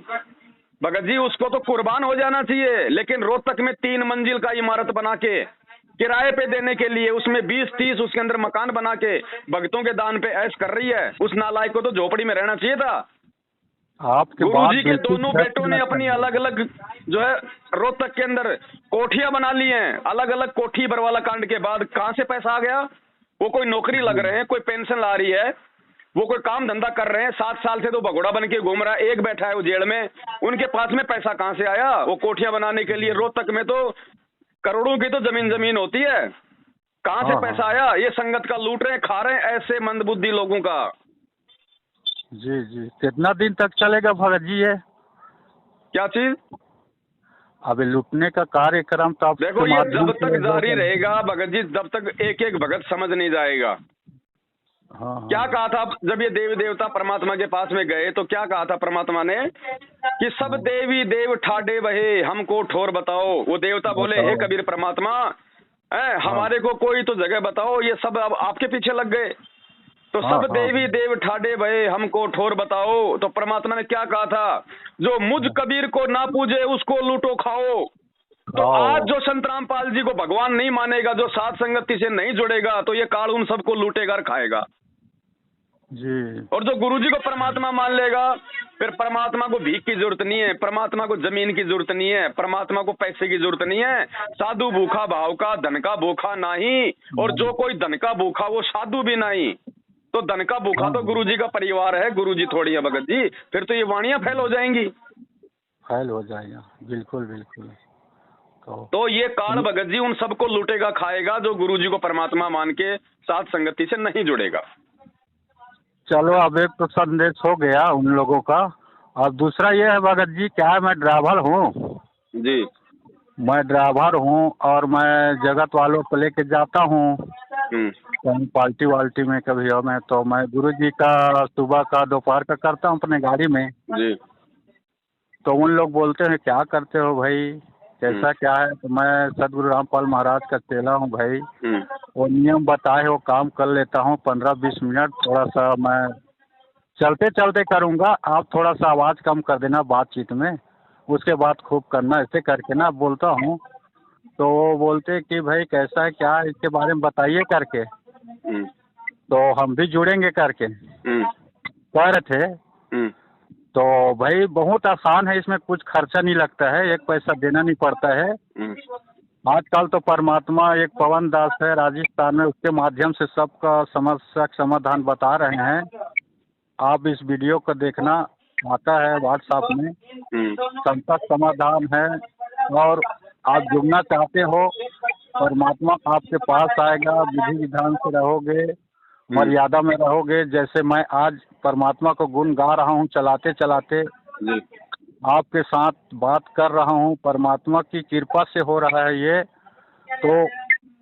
भगत जी उसको तो कुर्बान हो जाना चाहिए, लेकिन रोहतक में 3 मंजिल का इमारत बना के किराए पे देने के लिए उसमें 20-30 उसके अंदर मकान बना के भक्तों के दान पे ऐश कर रही है। उस नालायक को तो झोपड़ी में रहना चाहिए था। आपके गुरुजी के दोनों बेटों ने अपनी अलग अलग जो है रोहतक के अंदर कोठियां बना ली हैं, अलग अलग कोठी। बरवाला कांड के बाद कहां से पैसा आ गया? वो कोई नौकरी लग रहे हैं, कोई पेंशन ला रही है, वो कोई काम धंधा कर रहे हैं, 7 साल से तो भगोड़ा बन के घूम रहा है, एक बैठा है वो जेल में, उनके पास में पैसा कहाँ से आया? वो कोठियां बनाने के लिए रोहतक में तो करोड़ों की तो जमीन होती है, कहाँ से पैसा आया? ये संगत का लूट रहे हैं, खा रहे हैं ऐसे मंदबुद्धि लोगों का। जी जी, कितना दिन तक चलेगा भगत जी ये? क्या चीज? अभी लूटने का कार्यक्रम तो आपके देखो ये माध्यम जब से तक जारी होगा। रहेगा भगत जी, जब तक एक एक भगत समझ नहीं जाएगा। हाँ क्या हाँ कहा था जब ये देवी देवता परमात्मा के पास में गए, तो क्या कहा था परमात्मा ने कि सब देवी देव ठाडे बहे, हमको ठोर बताओ। वो देवता बोले, हे कबीर परमात्मा, हमारे को कोई तो जगह बताओ, ये सब अब आपके पीछे लग गए। तो सब देवी देव ठाडे भये, हमको ठोर बताओ। तो परमात्मा ने क्या कहा था? जो मुझ कबीर को ना पूजे उसको लूटो खाओ। तो आज जो संत रामपाल जी को भगवान नहीं मानेगा, जो साध संगति से नहीं जुड़ेगा, तो ये काल उन सबको लूटेगा और खाएगा जी। और जो गुरुजी को परमात्मा मान लेगा, फिर परमात्मा को भीख की जरूरत नहीं है, परमात्मा को जमीन की जरूरत नहीं है, परमात्मा को पैसे की जरूरत नहीं है। साधु भूखा भाव का, धन का भूखा नहीं, और जो कोई धन का भूखा वो साधु भी नहीं। तो धन का भूखा तो गुरुजी का परिवार है, गुरुजी थोड़ी है भगत जी। फिर तो ये वाणियां फैल हो जाएंगी, फैल हो जाएगा। बिल्कुल बिल्कुल। तो ये काल भगत जी उन सबको लूटेगा खाएगा जो गुरुजी को परमात्मा मान के साथ संगति से नहीं जुड़ेगा। चलो, अब एक तो संदेश हो गया उन लोगों का। और दूसरा ये है भगत जी, क्या है, मैं ड्राइवर हूँ जी। मैं ड्राइवर हूँ और मैं जगत वालों को लेके जाता हूँ कहीं पार्टी वाल्टी में कभी हो। मैं तो मैं गुरुजी का सुबह का दोपहर का करता हूँ अपने गाड़ी में जी। तो उन लोग बोलते हैं क्या करते हो भाई, कैसा क्या है? तो मैं सदगुरु रामपाल महाराज का चेला हूँ भाई। वो नियम बताए वो काम कर लेता हूँ 15-20 मिनट। थोड़ा सा मैं चलते चलते करूँगा, आप थोड़ा सा आवाज़ कम कर देना बातचीत में, उसके बाद खूब करना, ऐसे करके ना बोलता हूँ। तो वो बोलते कि भाई कैसा है क्या है, इसके बारे में बताइए करके, तो हम भी जुड़ेंगे करके कह रहे थे। तो भाई बहुत आसान है, इसमें कुछ खर्चा नहीं लगता है, एक पैसा देना नहीं पड़ता है। आजकल तो परमात्मा एक पवन दास है राजस्थान में, उसके माध्यम से सबका समस्या समाधान बता रहे हैं। आप इस वीडियो को देखना, आता है व्हाट्सएप में, सबका समाधान है। और आप जुड़ना चाहते हो, परमात्मा आपके पास आएगा, विधि विधान से रहोगे, मर्यादा में रहोगे। जैसे मैं आज परमात्मा को गुण गा रहा हूँ चलाते चलाते, आपके साथ बात कर रहा हूँ, परमात्मा की कृपा से हो रहा है ये। तो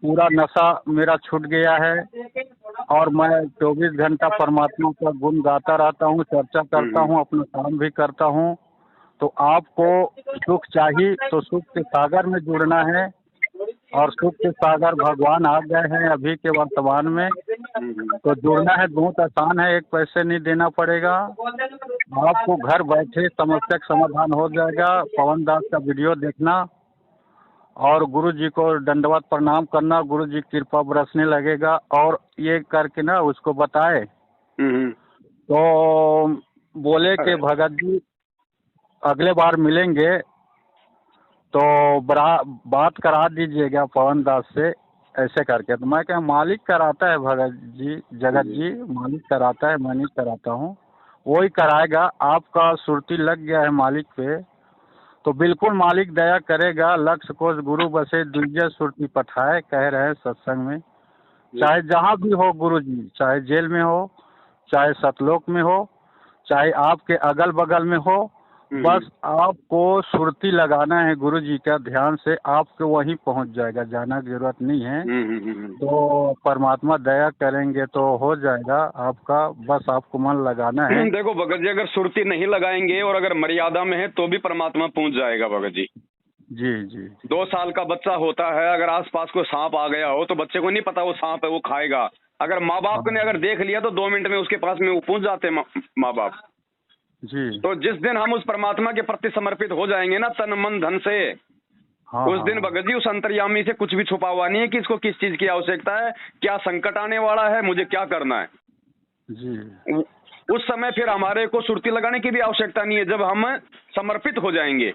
पूरा नशा मेरा छूट गया है और मैं 24 घंटा परमात्मा का गुण गाता रहता हूँ, चर्चा करता हूँ, अपना काम भी करता हूँ। तो आपको सुख चाहिए तो सुख के सागर में जुड़ना है, और सुख के सागर भगवान आ गए हैं अभी के वर्तमान में। तो जुड़ना है, बहुत आसान है, एक पैसे नहीं देना पड़ेगा आपको, घर बैठे समस्या का समाधान हो जाएगा। पवन दास का वीडियो देखना और गुरु जी को दंडवत प्रणाम करना, गुरु जी की कृपा बरसने लगेगा। और ये करके ना उसको बताए तो बोले कि भगत जी अगले बार मिलेंगे तो बात करा दीजिएगा पवन दास से, ऐसे करके। तो मैं क्या, मालिक कराता है भगत जी, जगत जी मालिक कराता है, मैं नहीं कराता हूँ, वही कराएगा। आपका सुरती लग गया है मालिक पे तो बिल्कुल मालिक दया करेगा। लक्ष्य कोष गुरु बसे दुर्जय सुरती पठाए, कह रहे हैं सत्संग में। चाहे जहाँ भी हो गुरु जी, चाहे जेल में हो, चाहे सतलोक में हो, चाहे आपके अगल बगल में हो, बस आपको सुरती लगाना है गुरु जी का ध्यान से, आपको वहीं पहुंच जाएगा, जाना की जरूरत नहीं है। तो परमात्मा दया करेंगे तो हो जाएगा आपका, बस आपको मन लगाना है। देखो भगत जी, अगर सुरती नहीं लगाएंगे और अगर मर्यादा में है तो भी परमात्मा पहुंच जाएगा भगत जी। जी जी। 2 साल का बच्चा होता है, अगर आसपास कोई सांप आ गया हो तो बच्चे को नहीं पता वो सांप है, वो खाएगा। अगर माँ बाप ने अगर देख लिया तो 2 मिनट में उसके पास में वो पहुंच जाते माँ बाप जी। तो जिस दिन हम उस परमात्मा के प्रति समर्पित हो जाएंगे ना, तन मन धन से, उस दिन भगत जी उस अंतर्यामी से कुछ भी छुपा हुआ नहीं है कि इसको किस चीज की आवश्यकता है, क्या संकट आने वाला है, मुझे क्या करना है जी। उस समय फिर हमारे को सुरती लगाने की भी आवश्यकता नहीं है, जब हम समर्पित हो जाएंगे।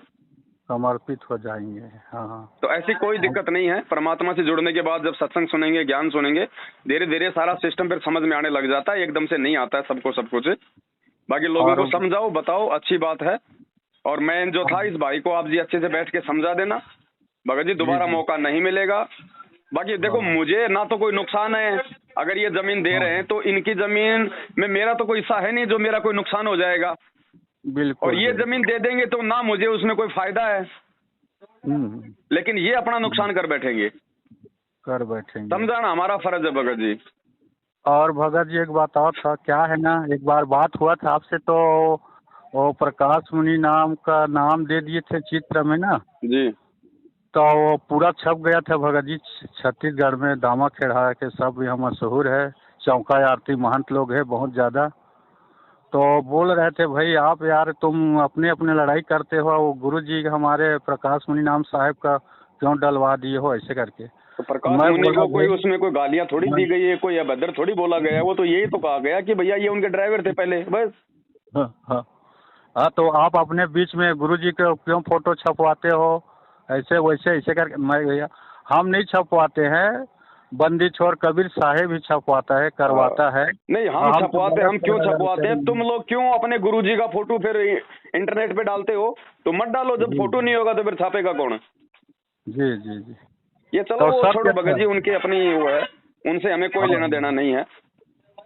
समर्पित हो जाएंगे। हाँ हाँ। तो ऐसी कोई दिक्कत नहीं है। परमात्मा से जुड़ने के बाद जब सत्संग सुनेंगे, ज्ञान सुनेंगे, धीरे धीरे सारा सिस्टम फिर समझ में आने लग जाता है। एकदम से नहीं आता है सबको सब कुछ। बाकी लोगों और को समझाओ, बताओ, अच्छी बात है। और मैं जो था, इस भाई को आप जी अच्छे से बैठ के समझा देना। भगत जी दोबारा जी। मौका नहीं मिलेगा। बाकी देखो, हाँ मुझे ना तो कोई नुकसान है। अगर ये जमीन दे रहे हैं तो इनकी जमीन में मेरा तो कोई हिस्सा है नहीं जो मेरा कोई नुकसान हो जाएगा। और बिल्कुल ये बिल्कुल। जमीन दे देंगे तो ना मुझे उसमें कोई फायदा है, लेकिन ये अपना नुकसान कर बैठेंगे। कर बैठेंगे। समझाना हमारा फर्ज है भगत जी। और भगत जी एक बात और था, क्या है ना, एक बार बात हुआ था आपसे तो वो प्रकाश मुनि नाम का नाम दे दिए थे चित्र में ना, जी तो वो पूरा छप गया था भगत जी। छत्तीसगढ़ में दामा खेड़ा के सब यहाँ मशहूर है, चौका आरती महंत लोग है बहुत ज़्यादा। तो बोल रहे थे भाई आप यार तुम अपने अपने लड़ाई करते हो, वो गुरु जी हमारे प्रकाश मुनि नाम साहब का क्यों डलवा दिए हो ऐसे करके। तो प्रकाश मैं मुनि बोला को कोई भाई उसमें कोई गालियां थोड़ी दी गई है, कोई अभद्र थोड़ी बोला गया है। वो तो यही तो कहा गया कि भैया ये उनके ड्राइवर थे पहले, बस। हाँ हाँ हाँ, तो आप अपने बीच में गुरु जी के क्यों फोटो छपवाते हो ऐसे वैसे ऐसे करके। मैं भैया हम नहीं छपवाते हैं, बंदी छोड़ कबीर साहेब ही छपवाता है, करवाता है। नहीं, हम हम तो छपवाते, गलत हम क्यों छपवाते हैं? तुम करेंगे। लोग क्यों अपने गुरुजी का फोटो फिर इंटरनेट पे डालते हो? तो मत डालो, जब जी फोटो नहीं होगा तो फिर छापेगा कौन? जी जी जी। ये चलो तो वो सब छोड़ो क्या भगत था। जी, उनकी अपनी वो है, उनसे हमें कोई हाँ लेना देना नहीं है,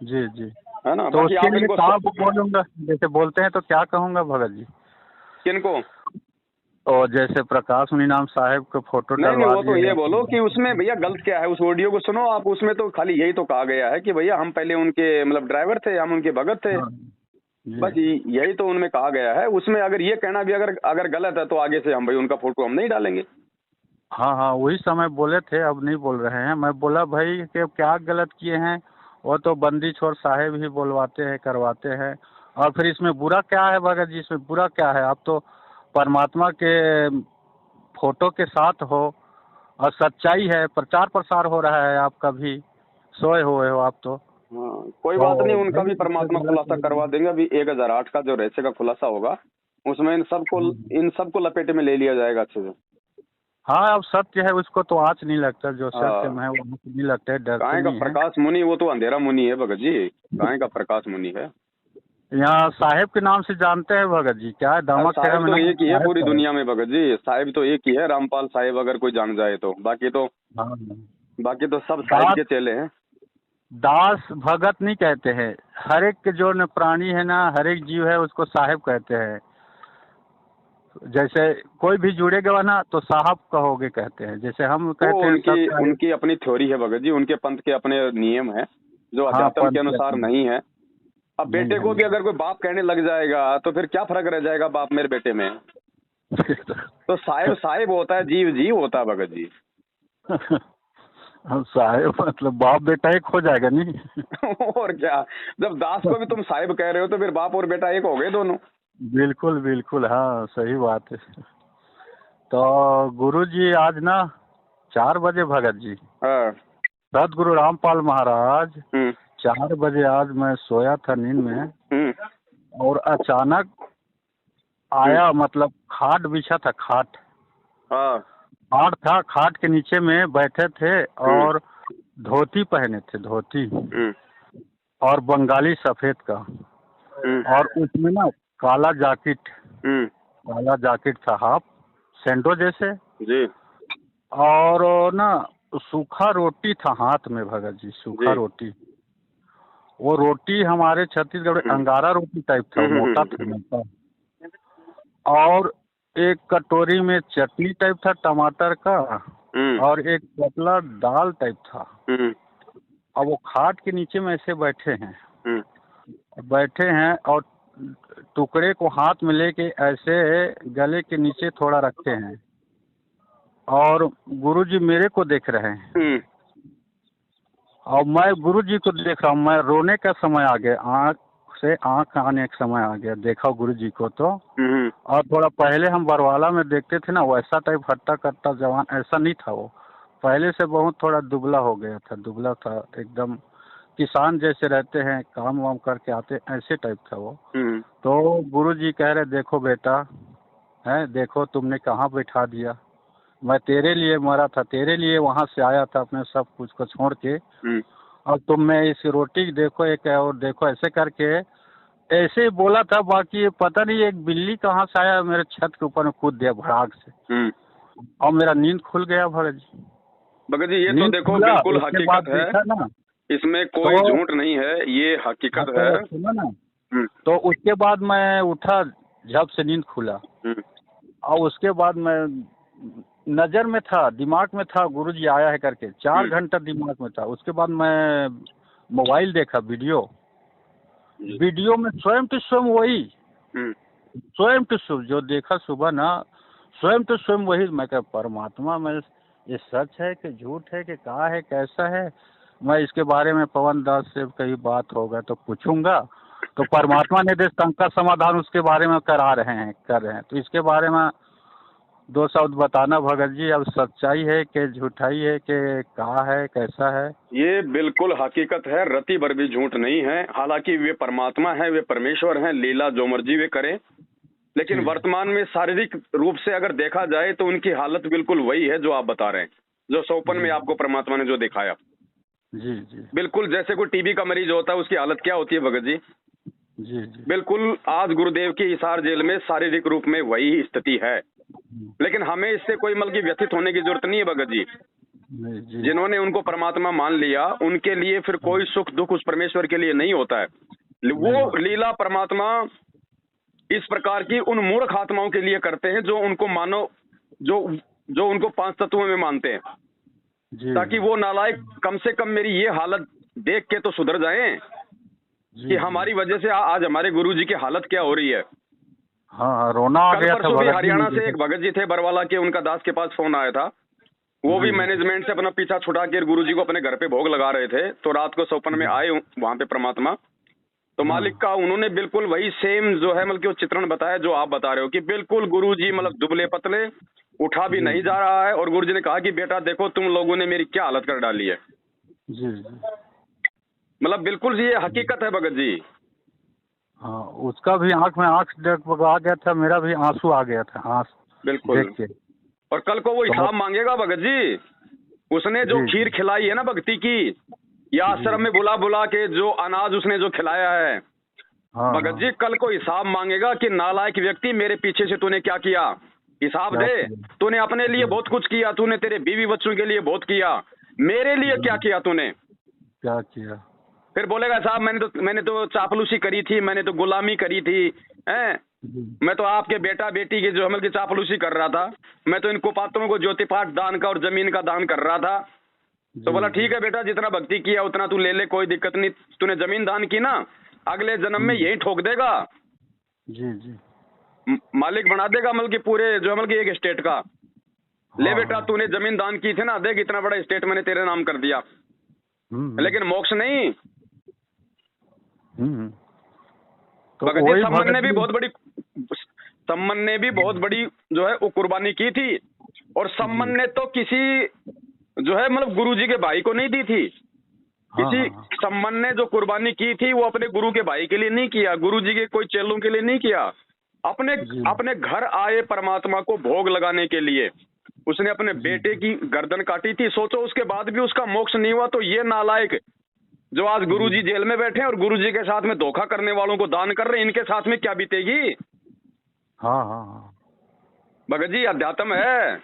जी जी। है ना। तो बाकी उसके आप लिए इनको कहाँ बोलूँगा, जैसे बोलते हैं तो क्या कहूँगा भगत जी। किनको? और जैसे प्रकाश मुनि नाम साहेब के फोटो नहीं नहीं, डलवा वो तो दिए ये हैं बोलो कि उसमें भैया गलत क्या है, उस ऑडियो को सुनो आप। उसमें तो खाली यही तो कहा गया है कि भैया हम पहले उनके मतलब ड्राइवर थे, हम उनके भगत थे, हाँ जी। बस यही तो उनमें कहा गया है। उसमें अगर ये कहना भी अगर अगर गलत है तो आगे से हम भाई उनका फोटो हम नहीं डालेंगे। हाँ हाँ, वही समय बोले थे, अब नहीं बोल रहे हैं। मैं बोला भाई कि क्या गलत किए हैं, वो तो बंदी छोड़ साहेब ही बोलवाते हैं, करवाते हैं। और फिर इसमें बुरा क्या है भगत जी, इसमें बुरा क्या है। आप तो परमात्मा के फोटो के साथ हो और सच्चाई है, प्रचार प्रसार हो रहा है, आपका भी सोए हुए हो आप तो। हाँ, कोई तो बात नहीं, उनका भाई भी इसमें परमात्मा गलत खुलासा है। करवा देंगे। अभी 1008 का जो रहस्य का खुलासा होगा उसमें इन सबको लपेटे में ले लिया जाएगा अच्छे से। हाँ, अब सत्य है उसको तो आँच नहीं लगता, जो सत्य हाँ, में है वो आँच नहीं लगता है, डरते काहे का नहीं है। प्रकाश मुनि, वो तो अंधेरा मुनि है भगत जी। काहे का प्रकाश मुनि है। यहाँ साहेब के नाम से जानते हैं भगत जी, क्या है अब दामा खेड़ा साहिब में तो नाम एक ही है साहेब पूरी का है। दुनिया में भगत जी। साहिब तो एक ही है, रामपाल साहिब, अगर कोई जान जाए तो। हाँ बाकी तो सब साहिब दास के चेले हैं। दास भगत नहीं कहते हैं, हर एक के जो न प्राणी है ना, हर एक जीव है उसको साहेब कहते हैं। जैसे कोई भी जुड़ेगा ना तो साहब कहोगे कहते हैं, जैसे हम वो कहते हैं उनकी सत्य। उनकी अपनी थ्योरी है भगत जी, उनके पंथ के अपने नियम है जो हाँ अध्यात्म के पंथ अनुसार कहते हैं। नहीं है। अब नहीं बेटे है को भी नहीं अगर कोई बाप कहने लग जाएगा तो फिर क्या फर्क रह जाएगा बाप मेरे बेटे में? तो साहिब साहिब होता है, जीव जीव होता है भगत जी। हम साहेब मतलब बाप बेटा एक हो जाएगा नहीं। और क्या, जब दास को भी तुम साहिब कह रहे हो तो फिर बाप और बेटा एक हो गए दोनों। बिल्कुल बिल्कुल, हाँ सही बात है। तो गुरु जी आज ना 4 बजे भगत जी, हाँ। सदगुरु रामपाल महाराज हम्म 4 बजे, आज मैं सोया था नींद में हम्म और अचानक आया, मतलब खाट बिछा था, खाट हाँ। खाट था, खाट के नीचे में बैठे थे हम्म और धोती पहने थे, धोती हम्म और बंगाली सफेद का, हम्म और उसमें ना काला जैकेट, हम्म काला जैकेट था हाफ सैंडो जैसे, जी और ना सूखा रोटी था हाथ में भगत जी, सूखा जी। रोटी। वो रोटी हमारे छत्तीसगढ़ में हम्म अंगारा रोटी टाइप था, वो मोटा था, हम्म मोटा। और एक कटोरी में चटनी टाइप था टमाटर का, हम्म और एक पतला दाल टाइप था। हम्म और वो खाट के नीचे में ऐसे बैठे हैं, हम्म बैठे हैं और टुकड़े को हाथ में लेके ऐसे गले के नीचे थोड़ा रखे हैं, और गुरुजी मेरे को देख रहे हैं हम्म और मैं गुरुजी को देख रहा हूँ। मैं रोने का समय आ गया, आँख से आँख आने का समय आ गया, देखा गुरुजी को तो। हम्म और थोड़ा पहले हम बरवाला में देखते थे ना, वैसा टाइप हट्टा कट्टा जवान ऐसा नहीं था वो, पहले से बहुत थोड़ा दुबला हो गया था, दुबला था एकदम, किसान जैसे रहते हैं, काम वाम करके आते ऐसे टाइप था वो। हम्म तो गुरुजी कह रहे देखो बेटा, है, देखो तुमने कहाँ बैठा दिया, मैं तेरे लिए मरा था, तेरे लिए वहाँ से आया था अपने सब कुछ को छोड़ के, और तुम में इस रोटी देखो एक है और देखो, ऐसे करके ऐसे ही बोला था। बाकी पता नहीं एक बिल्ली कहाँ से आया मेरे छत के ऊपर में कूद दिया भड़ाक से, और मेरा नींद खुल गया भगत जी। भगत जी ये तो नींद देखो खुला, बिल्कुल उसके बाद हकीकत है, देखा ना इसमें कोई तो झूठ नहीं है, ये हकीकत हाँ, है। तो सुनो ना, तो उसके बाद मैं उठा, झप से नींद खुला, और उसके बाद मैं नजर में था, दिमाग में था गुरुजी आया है करके, 4 घंटा दिमाग में था। उसके बाद मैं मोबाइल देखा, वीडियो में स्वयं टू स्वयं वही, स्वयं टू स्वयं जो देखा सुबह ना, स्वयं टू स्वयं वही। मैं कहा परमात्मा में ये सच है कि झूठ है कि क्या है कैसा है, मैं इसके बारे में पवन दास से कहीं बात होगा तो पूछूंगा। तो परमात्मा ने शंका समाधान उसके बारे में कर रहे हैं। तो इसके बारे में 2 शब्द बताना भगत जी, अब सच्चाई है कि झूठाई है कि कहा है कैसा है। ये बिल्कुल हकीकत है, रति भर भी झूठ नहीं है। हालांकि वे परमात्मा है, वे परमेश्वर हैं, लीला जो मर्जी वे करें, लेकिन वर्तमान में शारीरिक रूप से अगर देखा जाए तो उनकी हालत बिल्कुल वही है जो आप बता रहे हैं, जो सौपन में आपको परमात्मा ने जो दिखाया। जी जी बिल्कुल जैसे कोई टीबी का मरीज होता है, उसकी हालत क्या होती है भगत जी? जी जी बिल्कुल आज गुरुदेव की हिसार जेल में शारीरिक रूप में वही स्थिति है, लेकिन हमें इससे कोई मतलब की व्यथित होने की जरूरत नहीं है भगत जी। जी जिन्होंने उनको परमात्मा मान लिया उनके लिए फिर कोई सुख दुख उस परमेश्वर के लिए नहीं होता है। वो लीला परमात्मा इस प्रकार की उन मूर्ख आत्माओं के लिए करते हैं जो उनको मानो, जो उनको 5 तत्वों में मानते हैं, ताकि वो नालायक कम से कम मेरी ये हालत देख के तो सुधर जाएं कि हमारी वजह से आज हमारे गुरुजी की हालत क्या हो रही है। हाँ, रोना आ कल गया था परसों भी भगत जी हरियाणा मुझे। से एक भगत जी थे बरवाला के, उनका दास के पास फोन आया था। वो भी मैनेजमेंट से अपना पीछा छुड़ा के गुरुजी को अपने घर पे भोग लगा रहे थे, तो रात को सौपन में आए वहां पे परमात्मा, तो मालिक का उन्होंने बिल्कुल वही सेम जो है मतलब कि वो चित्रण बताया जो आप बता रहे हो, कि बिल्कुल गुरुजी मतलब दुबले पतले, उठा भी नहीं जा रहा है, और गुरुजी ने कहा कि बेटा देखो तुम लोगों ने मेरी क्या हालत कर डाली है। मतलब बिल्कुल ये हकीकत है भगत जी। हाँ, उसका भी आंख में आंख आ गया था, मेरा भी आंसू आ गया था आंख बिल्कुल देख के। और कल को वो हिसाब मांगेगा भगत जी। उसने जो खीर खिलाई है ना भक्ति की, या आश्रम में बुला बुला के जो अनाज उसने जो खिलाया है, भगत जी कल को हिसाब मांगेगा कि नालायक व्यक्ति मेरे पीछे से तूने क्या किया, हिसाब दे। तूने अपने लिए बहुत कुछ किया, तूने तेरे बीवी बच्चों के लिए बहुत किया, मेरे लिए क्या किया तूने, क्या किया? फिर बोलेगा साहब मैंने तो चापलूसी करी थी, मैंने तो गुलामी करी थी, हैं, मैं तो आपके बेटा बेटी के जो हमल की चापलूसी कर रहा था, मैं तो इन कुपात्रों को ज्योतिपाठ दान का और जमीन का दान कर रहा था। तो बोला ठीक है बेटा, जितना भक्ति किया उतना तू ले ले, कोई दिक्कत नहीं, तूने जमीन दान की ना, अगले जन्म में यही ठोक देगा। मालिक बना देगा मतलब कि पूरे जो मतलब कि एक स्टेट का। ले बेटा तूने जमीन दान की थी ना, देख इतना बड़ा स्टेट मैंने तेरे नाम कर दिया, लेकिन मोक्ष नहीं। तो भगत जी सम्मन ने भी बहुत बड़ी जो है वो कुर्बानी की थी, और सम्मन ने तो किसी जो है मतलब गुरु जी के भाई को नहीं दी थी। किसी सम्मन ने जो कुर्बानी की थी वो अपने गुरु के भाई के लिए नहीं किया, गुरु जी के कोई चेलों के लिए नहीं किया, अपने घर आए परमात्मा को भोग लगाने के लिए उसने अपने बेटे की गर्दन काटी थी। सोचो उसके बाद भी उसका मोक्ष नहीं हुआ, तो ये नालायक जो आज गुरुजी जेल में बैठे हैं और गुरुजी के साथ में धोखा करने वालों को दान कर रहे हैं, इनके साथ में क्या बीतेगी? भगत जी अध्यात्म है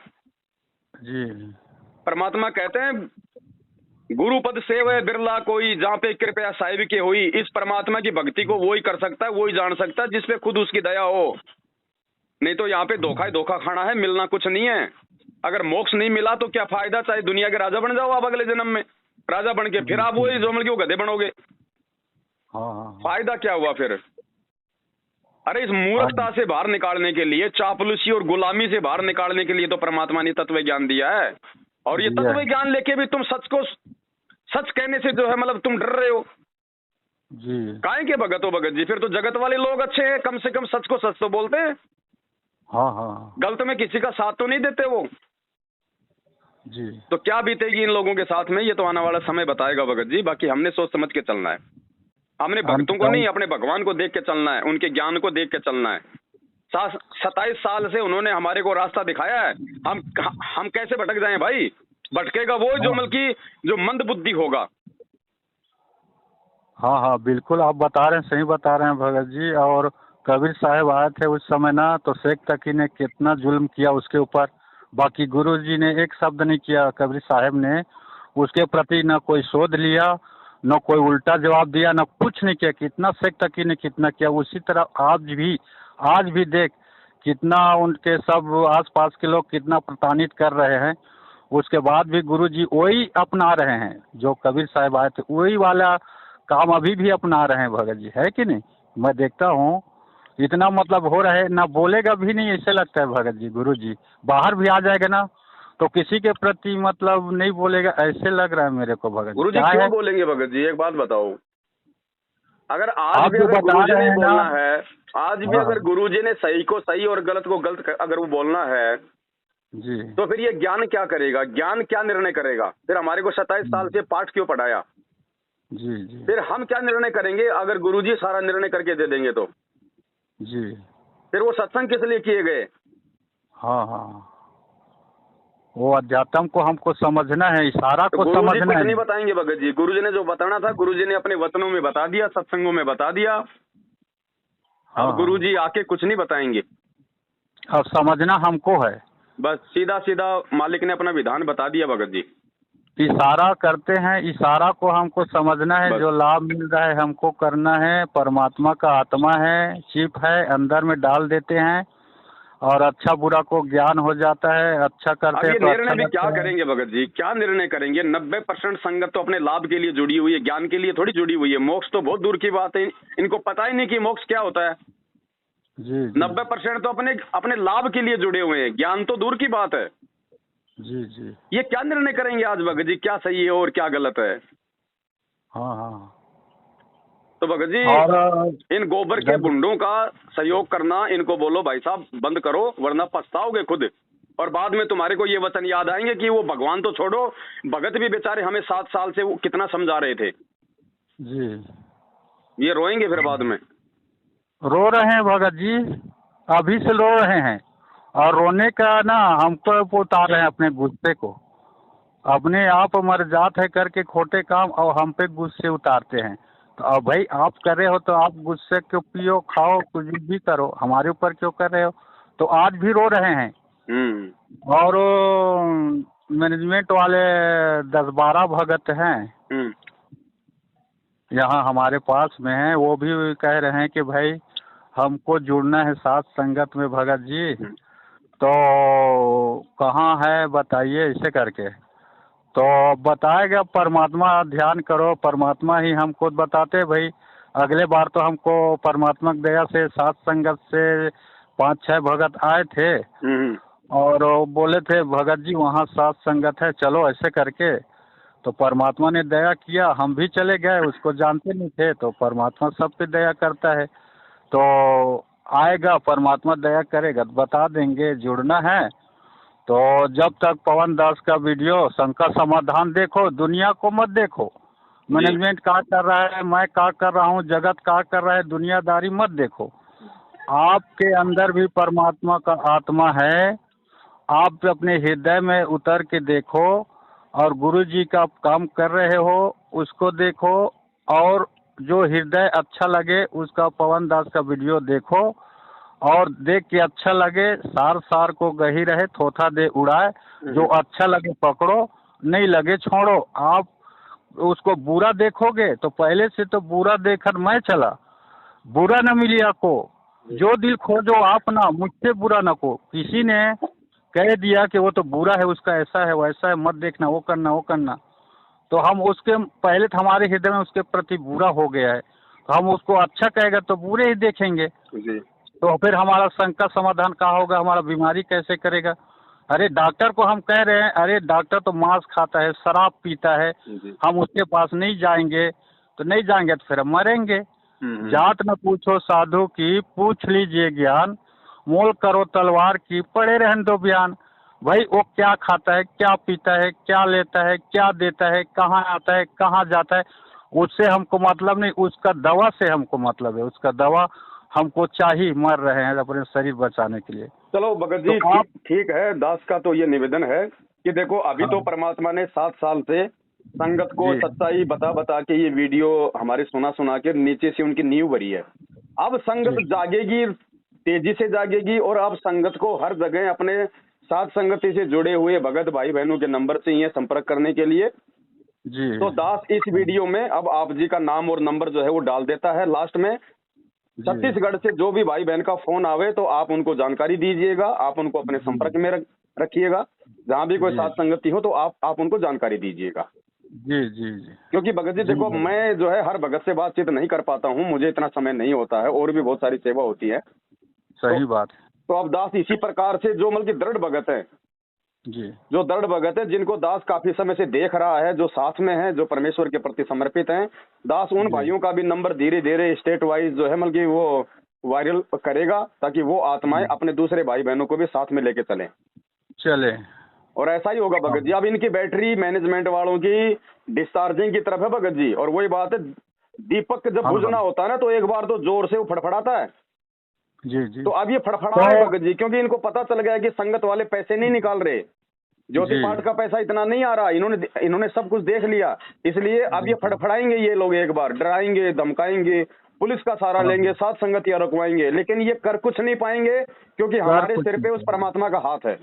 जी। परमात्मा कहते हैं गुरु पद सेवे बिरला कोई, जहाँ पे कृपया साहिब के हुई। इस परमात्मा की भक्ति को वो ही कर सकता है, वो ही जान सकता है जिसपे खुद उसकी दया हो। नहीं तो यहाँ पे धोखा ही धोखा खाना है, मिलना कुछ नहीं है। अगर मोक्ष नहीं मिला तो क्या फायदा, चाहे दुनिया के राजा बन जाओ आप अगले जन्म में, राजा बन के फिर आप वही जो मतलब गधे बनोगे, फायदा क्या हुआ फिर? अरे इस मूर्खता से बाहर निकालने के लिए, चापलूसी और गुलामी से बाहर निकालने के लिए तो परमात्मा ने तत्व ज्ञान दिया है। और ये तत्व ज्ञान लेके भी तुम सच कहने से जो है मतलब तुम डर रहे हो जी। काहे के भगत हो भगत जी? फिर तो जगत वाले लोग अच्छे हैं, कम से कम सच को सच तो बोलते हैं। गलत में किसी का साथ तो नहीं देते वो जी। तो क्या बीतेगी इन लोगों के साथ में, ये तो आने वाला समय बताएगा भगत जी। बाकी हमने सोच समझ के चलना है, हमने भक्तों को नहीं, अपने भगवान को देख के चलना है, उनके ज्ञान को देख के चलना है। 27 साल से उन्होंने हमारे को रास्ता दिखाया है, हम कैसे भटक जाएं भाई? भटकेगा वो जो बल्कि जो मंद बुद्धि होगा। हाँ हाँ बिल्कुल, आप बता रहे हैं, सही बता रहे हैं भगत जी। और कबीर साहब आए थे उस समय ना, तो शेख तकी ने कितना जुल्म किया उसके ऊपर, बाकी गुरु जी ने एक शब्द नहीं किया। कबीर साहब ने उसके प्रति न कोई शोध लिया, न कोई उल्टा जवाब दिया, न कुछ नहीं किया। कितना शेख तकी ने कितना किया। उसी तरह आज भी देख कितना उनके सब आसपास के लोग कितना प्रताड़ित कर रहे हैं। उसके बाद भी गुरु जी वही अपना रहे हैं, जो कबीर साहब आए थे वही वाला काम अभी भी अपना रहे हैं भगत जी, है कि नहीं? मैं देखता हूँ इतना मतलब हो रहा है, ना बोलेगा भी नहीं ऐसे लगता है भगत जी। गुरु जी बाहर भी आ जाएगा ना तो किसी के प्रति मतलब नहीं बोलेगा, ऐसे लग रहा है मेरे को भगत जी। गुरु जी क्यों बोलेंगे भगत जी? एक बात बताओ, अगर आज भी अगर गुरु जी ने बोलना है, आज भी अगर गुरु जी ने सही को सही और गलत को गलत अगर वो बोलना है जी, तो फिर ये ज्ञान क्या करेगा? ज्ञान क्या निर्णय करेगा? फिर हमारे को 27 साल से पाठ क्यों पढ़ाया? जी जी, फिर हम क्या निर्णय करेंगे अगर गुरुजी सारा निर्णय करके दे देंगे तो? जी, फिर वो सत्संग किस लिए किए गए? हाँ हाँ, वो अध्यात्म को हमको समझना है, इशारा को समझना कुछ है। नहीं बताएंगे भगत जी। गुरुजी ने जो बताना था गुरुजी ने अपने वचनों में बता दिया, सत्संगों में बता दिया। अब गुरुजी आके कुछ नहीं बताएंगे। अब समझना हमको है, बस सीधा सीधा मालिक ने अपना विधान बता दिया भगत जी। इशारा करते हैं, इशारा को हमको समझना है। जो लाभ मिल रहा है हमको करना है। परमात्मा का आत्मा है, चिप है, अंदर में डाल देते हैं और अच्छा बुरा को ज्ञान हो जाता है। अच्छा करते हैं तो निर्णय भी क्या करेंगे भगत जी? क्या निर्णय करेंगे? 90% संगत तो अपने लाभ के लिए जुड़ी हुई है, ज्ञान के लिए थोड़ी जुड़ी हुई है। मोक्ष तो बहुत दूर की बात है, इनको पता ही नहीं कि मोक्ष क्या होता है। जी, 90% तो अपने लाभ के लिए जुड़े हुए हैं, ज्ञान तो दूर की बात है। जी जी, ये क्या निर्णय करेंगे आज भगत जी? क्या सही है और क्या गलत है? हाँ हाँ, तो भगत जी इन गोबर के बुंडों का सहयोग करना, इनको बोलो भाई साहब बंद करो वरना पछताओगे खुद। और बाद में तुम्हारे को ये वचन याद आएंगे कि वो भगवान तो छोड़ो, भगत भी बेचारे हमें 7 साल से वो कितना समझा रहे थे जी। ये रोएंगे फिर बाद में। रो रहे हैं भगत जी, अभी से रो रहे हैं। और रोने का ना हमको उतार रहे हैं अपने गुस्से को। अपने आप मर जात है करके खोटे काम और हम पे गुस्से उतारते हैं। तो अब भाई आप कर रहे हो तो आप गुस्से को पियो, खाओ, कुछ भी करो, हमारे ऊपर क्यों कर रहे हो? तो आज भी रो रहे हैं। और मैनेजमेंट वाले 10-12 भगत हैं यहाँ हमारे पास में है, वो भी कह रहे हैं कि भाई हमको जुड़ना है साथ संगत में भगत जी, तो कहाँ है बताइए, ऐसे करके। तो बताएगा परमात्मा ध्यान करो, परमात्मा ही हमको बताते भाई। अगले बार तो हमको परमात्मा की दया से सात संगत से 5-6 भगत आए थे और बोले थे भगत जी वहाँ सात संगत है, चलो ऐसे करके। तो परमात्मा ने दया किया, हम भी चले गए, उसको जानते नहीं थे। तो परमात्मा सब पे दया करता है, तो आएगा परमात्मा दया करेगा तो बता देंगे। जुड़ना है तो जब तक पवन दास का वीडियो शंका समाधान देखो, दुनिया को मत देखो। मैनेजमेंट क्या कर रहा है, मैं क्या कर रहा हूँ, जगत क्या कर रहा है, दुनियादारी मत देखो। आपके अंदर भी परमात्मा का आत्मा है, आप अपने हृदय में उतर के देखो और गुरु जी का काम कर रहे हो उसको देखो। और जो हृदय अच्छा लगे उसका पवन दास का वीडियो देखो और देख के अच्छा लगे, सार को गही रहे, थोथा दे उड़ाए। जो अच्छा लगे पकड़ो, नहीं लगे छोड़ो। आप उसको बुरा देखोगे तो पहले से तो बुरा देखकर मैं चला, बुरा न मिली आपको। जो दिल खोजो आप ना, मुझसे बुरा न को। किसी ने कह दिया कि वो तो बुरा है, उसका ऐसा है वैसा है, मत देखना, वो करना, तो हम उसके पहले तो हमारे हृदय में उसके प्रति बुरा हो गया है, तो हम उसको अच्छा कहेगा तो बुरे ही देखेंगे जी। तो फिर हमारा शंका समाधान कहाँ होगा, हमारा बीमारी कैसे करेगा? अरे डॉक्टर को हम कह रहे हैं, अरे डॉक्टर तो मांस खाता है, शराब पीता है, हम उसके पास नहीं जाएंगे तो फिर हम मरेंगे। जात न पूछो साधु की, पूछ लीजिए ज्ञान, मोल करो तलवार की, पड़े रहन दो बयान। भाई वो क्या खाता है, क्या पीता है, क्या लेता है, क्या देता है, कहाँ आता है, कहाँ जाता है, उससे हमको मतलब नहीं, उसका दवा से हमको मतलब है। उसका दवा हमको चाहिए, मर रहे हैं अपने शरीर बचाने के लिए। चलो भगत जी, तो आप ठीक है, दास का तो ये निवेदन है कि देखो अभी हाँ तो परमात्मा ने 7 साल से संगत को जी सच्चाई बता बता के ये वीडियो हमारे सुना सुना के नीचे से उनकी नींव भरी है। अब संगत जी जागेगी, तेजी से जागेगी, और अब संगत को हर जगह अपने साथ संगति से जुड़े हुए भगत भाई बहनों के नंबर से ये संपर्क करने के लिए। जी तो दास इस वीडियो में अब आप जी का नाम और नंबर जो है वो डाल देता है लास्ट में। जी छत्तीसगढ़ से जो भी भाई बहन का फोन आवे तो आप उनको जानकारी दीजिएगा, आप उनको अपने संपर्क में रखिएगा। जहां भी कोई जी साथ संगति हो तो आप उनको जानकारी दीजिएगा। जी जी जी क्योंकि भगत जी जी देखो, भगत, मैं जो है हर भगत से बातचीत नहीं कर पाता हूँ, मुझे इतना समय नहीं होता है, और भी बहुत सारी सेवा होती है। तो सही बात है। तो अब दास इसी प्रकार से जो मतलब कि दृढ़ भगत है, जी जो दृढ़ भगत है, जिनको दास काफी समय से देख रहा है, जो साथ में है, जो परमेश्वर के प्रति समर्पित हैं, दास उन जी भाइयों का भी नंबर धीरे धीरे स्टेट वाइज जो है मतलब कि वो वायरल करेगा, ताकि वो आत्माएं जी अपने दूसरे भाई बहनों को भी साथ में लेके चलें। चले। और ऐसा ही होगा हाँ भगत जी। अब इनकी बैटरी मैनेजमेंट वालों की डिस्चार्जिंग की तरफ है भगत जी, और वही बात है, दीपक जब हाँ हाँ, बुझना होता है ना तो एक बार तो जोर से वो फड़फड़ाता है। जी जी तो अब ये फड़फड़ा है तो भगत जी, क्योंकि इनको पता चल गया कि संगत वाले पैसे नहीं निकाल रहे, ज्योति जी पाठ का पैसा इतना नहीं आ रहा, इन्होंने सब कुछ देख लिया। इसलिए अब जी ये जी फड़फड़ाएंगे, ये लोग एक बार डराएंगे, धमकाएंगे, पुलिस का सहारा हाँ लेंगे, साथ संगतियां रुकवाएंगे, लेकिन ये कर कुछ नहीं पाएंगे, क्योंकि सर हमारे कुछ सिर पे नहीं उस करेंगे। परमात्मा का हाथ है।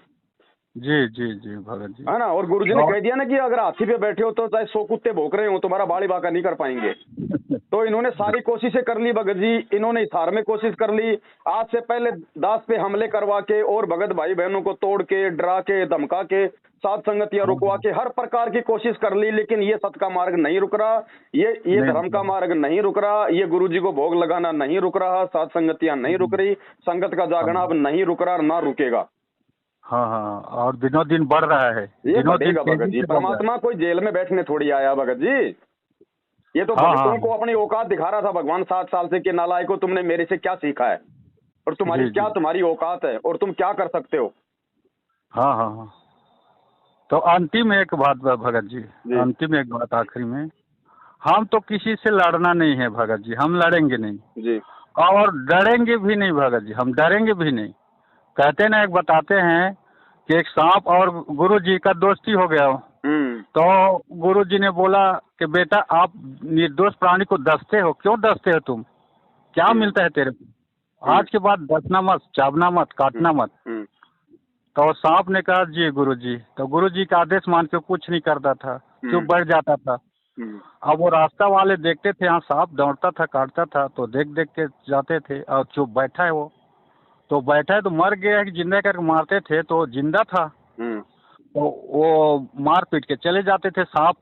जी जी जी भगत जी। है ना। और गुरुजी ने और कह दिया ना कि अगर हाथी पे बैठे हो तो चाहे 100 कुत्ते भौंक रहे हो, तुम्हारा बाड़ी बांका नहीं कर पाएंगे। तो इन्होंने सारी कोशिशें कर ली भगत जी, इन्होंने हिसार में कोशिश कर ली, आज से पहले दास पे हमले करवा के और भगत भाई बहनों को तोड़ के, डरा के, धमका के, साथ संगतियां हाँ रुकवा हाँ, के हर प्रकार की कोशिश कर ली, लेकिन ये सत का मार्ग नहीं रुक रहा, ये नहीं धर्म का रुकेगा। मार्ग नहीं रुक रहा, ये गुरुजी को भोग लगाना नहीं रुक रहा, साथ संगतियां नहीं रुक रही, संगत का हाँ जागना अब नहीं रुक रहा और ना रुकेगा। हाँ हाँ, और दिनों दिन बढ़ रहा है, ये दिनों दिन बढ़ेगा भगत तेजी जी। से बढ़ रहा है। परमात्मा कोई जेल में बैठने थोड़ी आया भगत जी, ये तो हाँ हाँ भक्तों को अपनी औकात दिखा रहा था भगवान 7 साल से, कि नालायकों तुमने मेरे से क्या सीखा है, और जी जी तुम्हारी औकात है, और तुम क्या कर सकते हो। हाँ हाँ हाँ। तो अंतिम एक बात भगत जी, जी अंतिम एक बात आखिरी में, हम तो किसी से लड़ना नहीं है भगत जी, हम लड़ेंगे नहीं जी और डरेंगे भी नहीं भगत जी, हम डरेंगे भी नहीं। कहते ना, एक बताते हैं कि एक सांप और गुरु जी का दोस्ती हो गया हो। तो गुरु जी ने बोला कि बेटा, आप निर्दोष प्राणी को डसते हो, क्यों डसते हो तुम, क्या मिलता है तेरे को, आज के बाद डसना मत, चावना मत, काटना मत। तो सांप ने कहा जी गुरु जी, तो गुरु जी का आदेश मान के कुछ नहीं करता था, चुप बैठ जाता था। अब वो रास्ता वाले देखते थे, यहाँ सांप दौड़ता था, काटता था, तो देख देख के जाते थे, और चुप बैठा है वो, तो बैठा है तो मर गया है कि जिंदा करके मारते थे, तो जिंदा था, तो वो मार पीट के चले जाते थे सांप।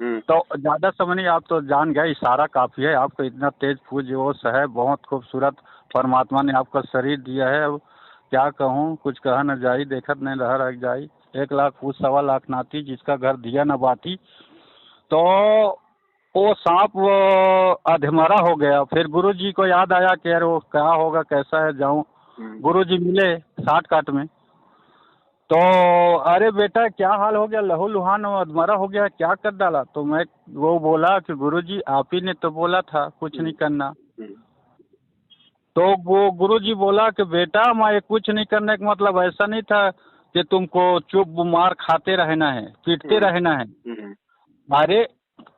तो ज्यादा समय नहीं, आप तो जान गए, इशारा काफी है, आपको इतना तेज फूज है, बहुत खूबसूरत परमात्मा ने आपका शरीर दिया है। अब क्या कहूँ, कुछ कहा न जाई, देखत नहीं रह जाई, 1 लाख फूस 1.25 लाख नाती, जिसका घर दिया न बाती। तो वो सांप वो अधमरा हो गया। फिर गुरु जी को याद आया कि यार वो क्या होगा, कैसा है, जाऊं। गुरु जी मिले 60 काट में, तो अरे बेटा क्या हाल हो गया, लहू लुहान अधमरा हो गया, क्या कर डाला। तो वो बोला कि गुरुजी आप ही ने तो बोला था कुछ नहीं करना। तो वो गुरुजी बोला कि बेटा, मैं कुछ नहीं करने का मतलब ऐसा नहीं था कि तुमको चुप मार खाते रहना है, पीटते रहना है। अरे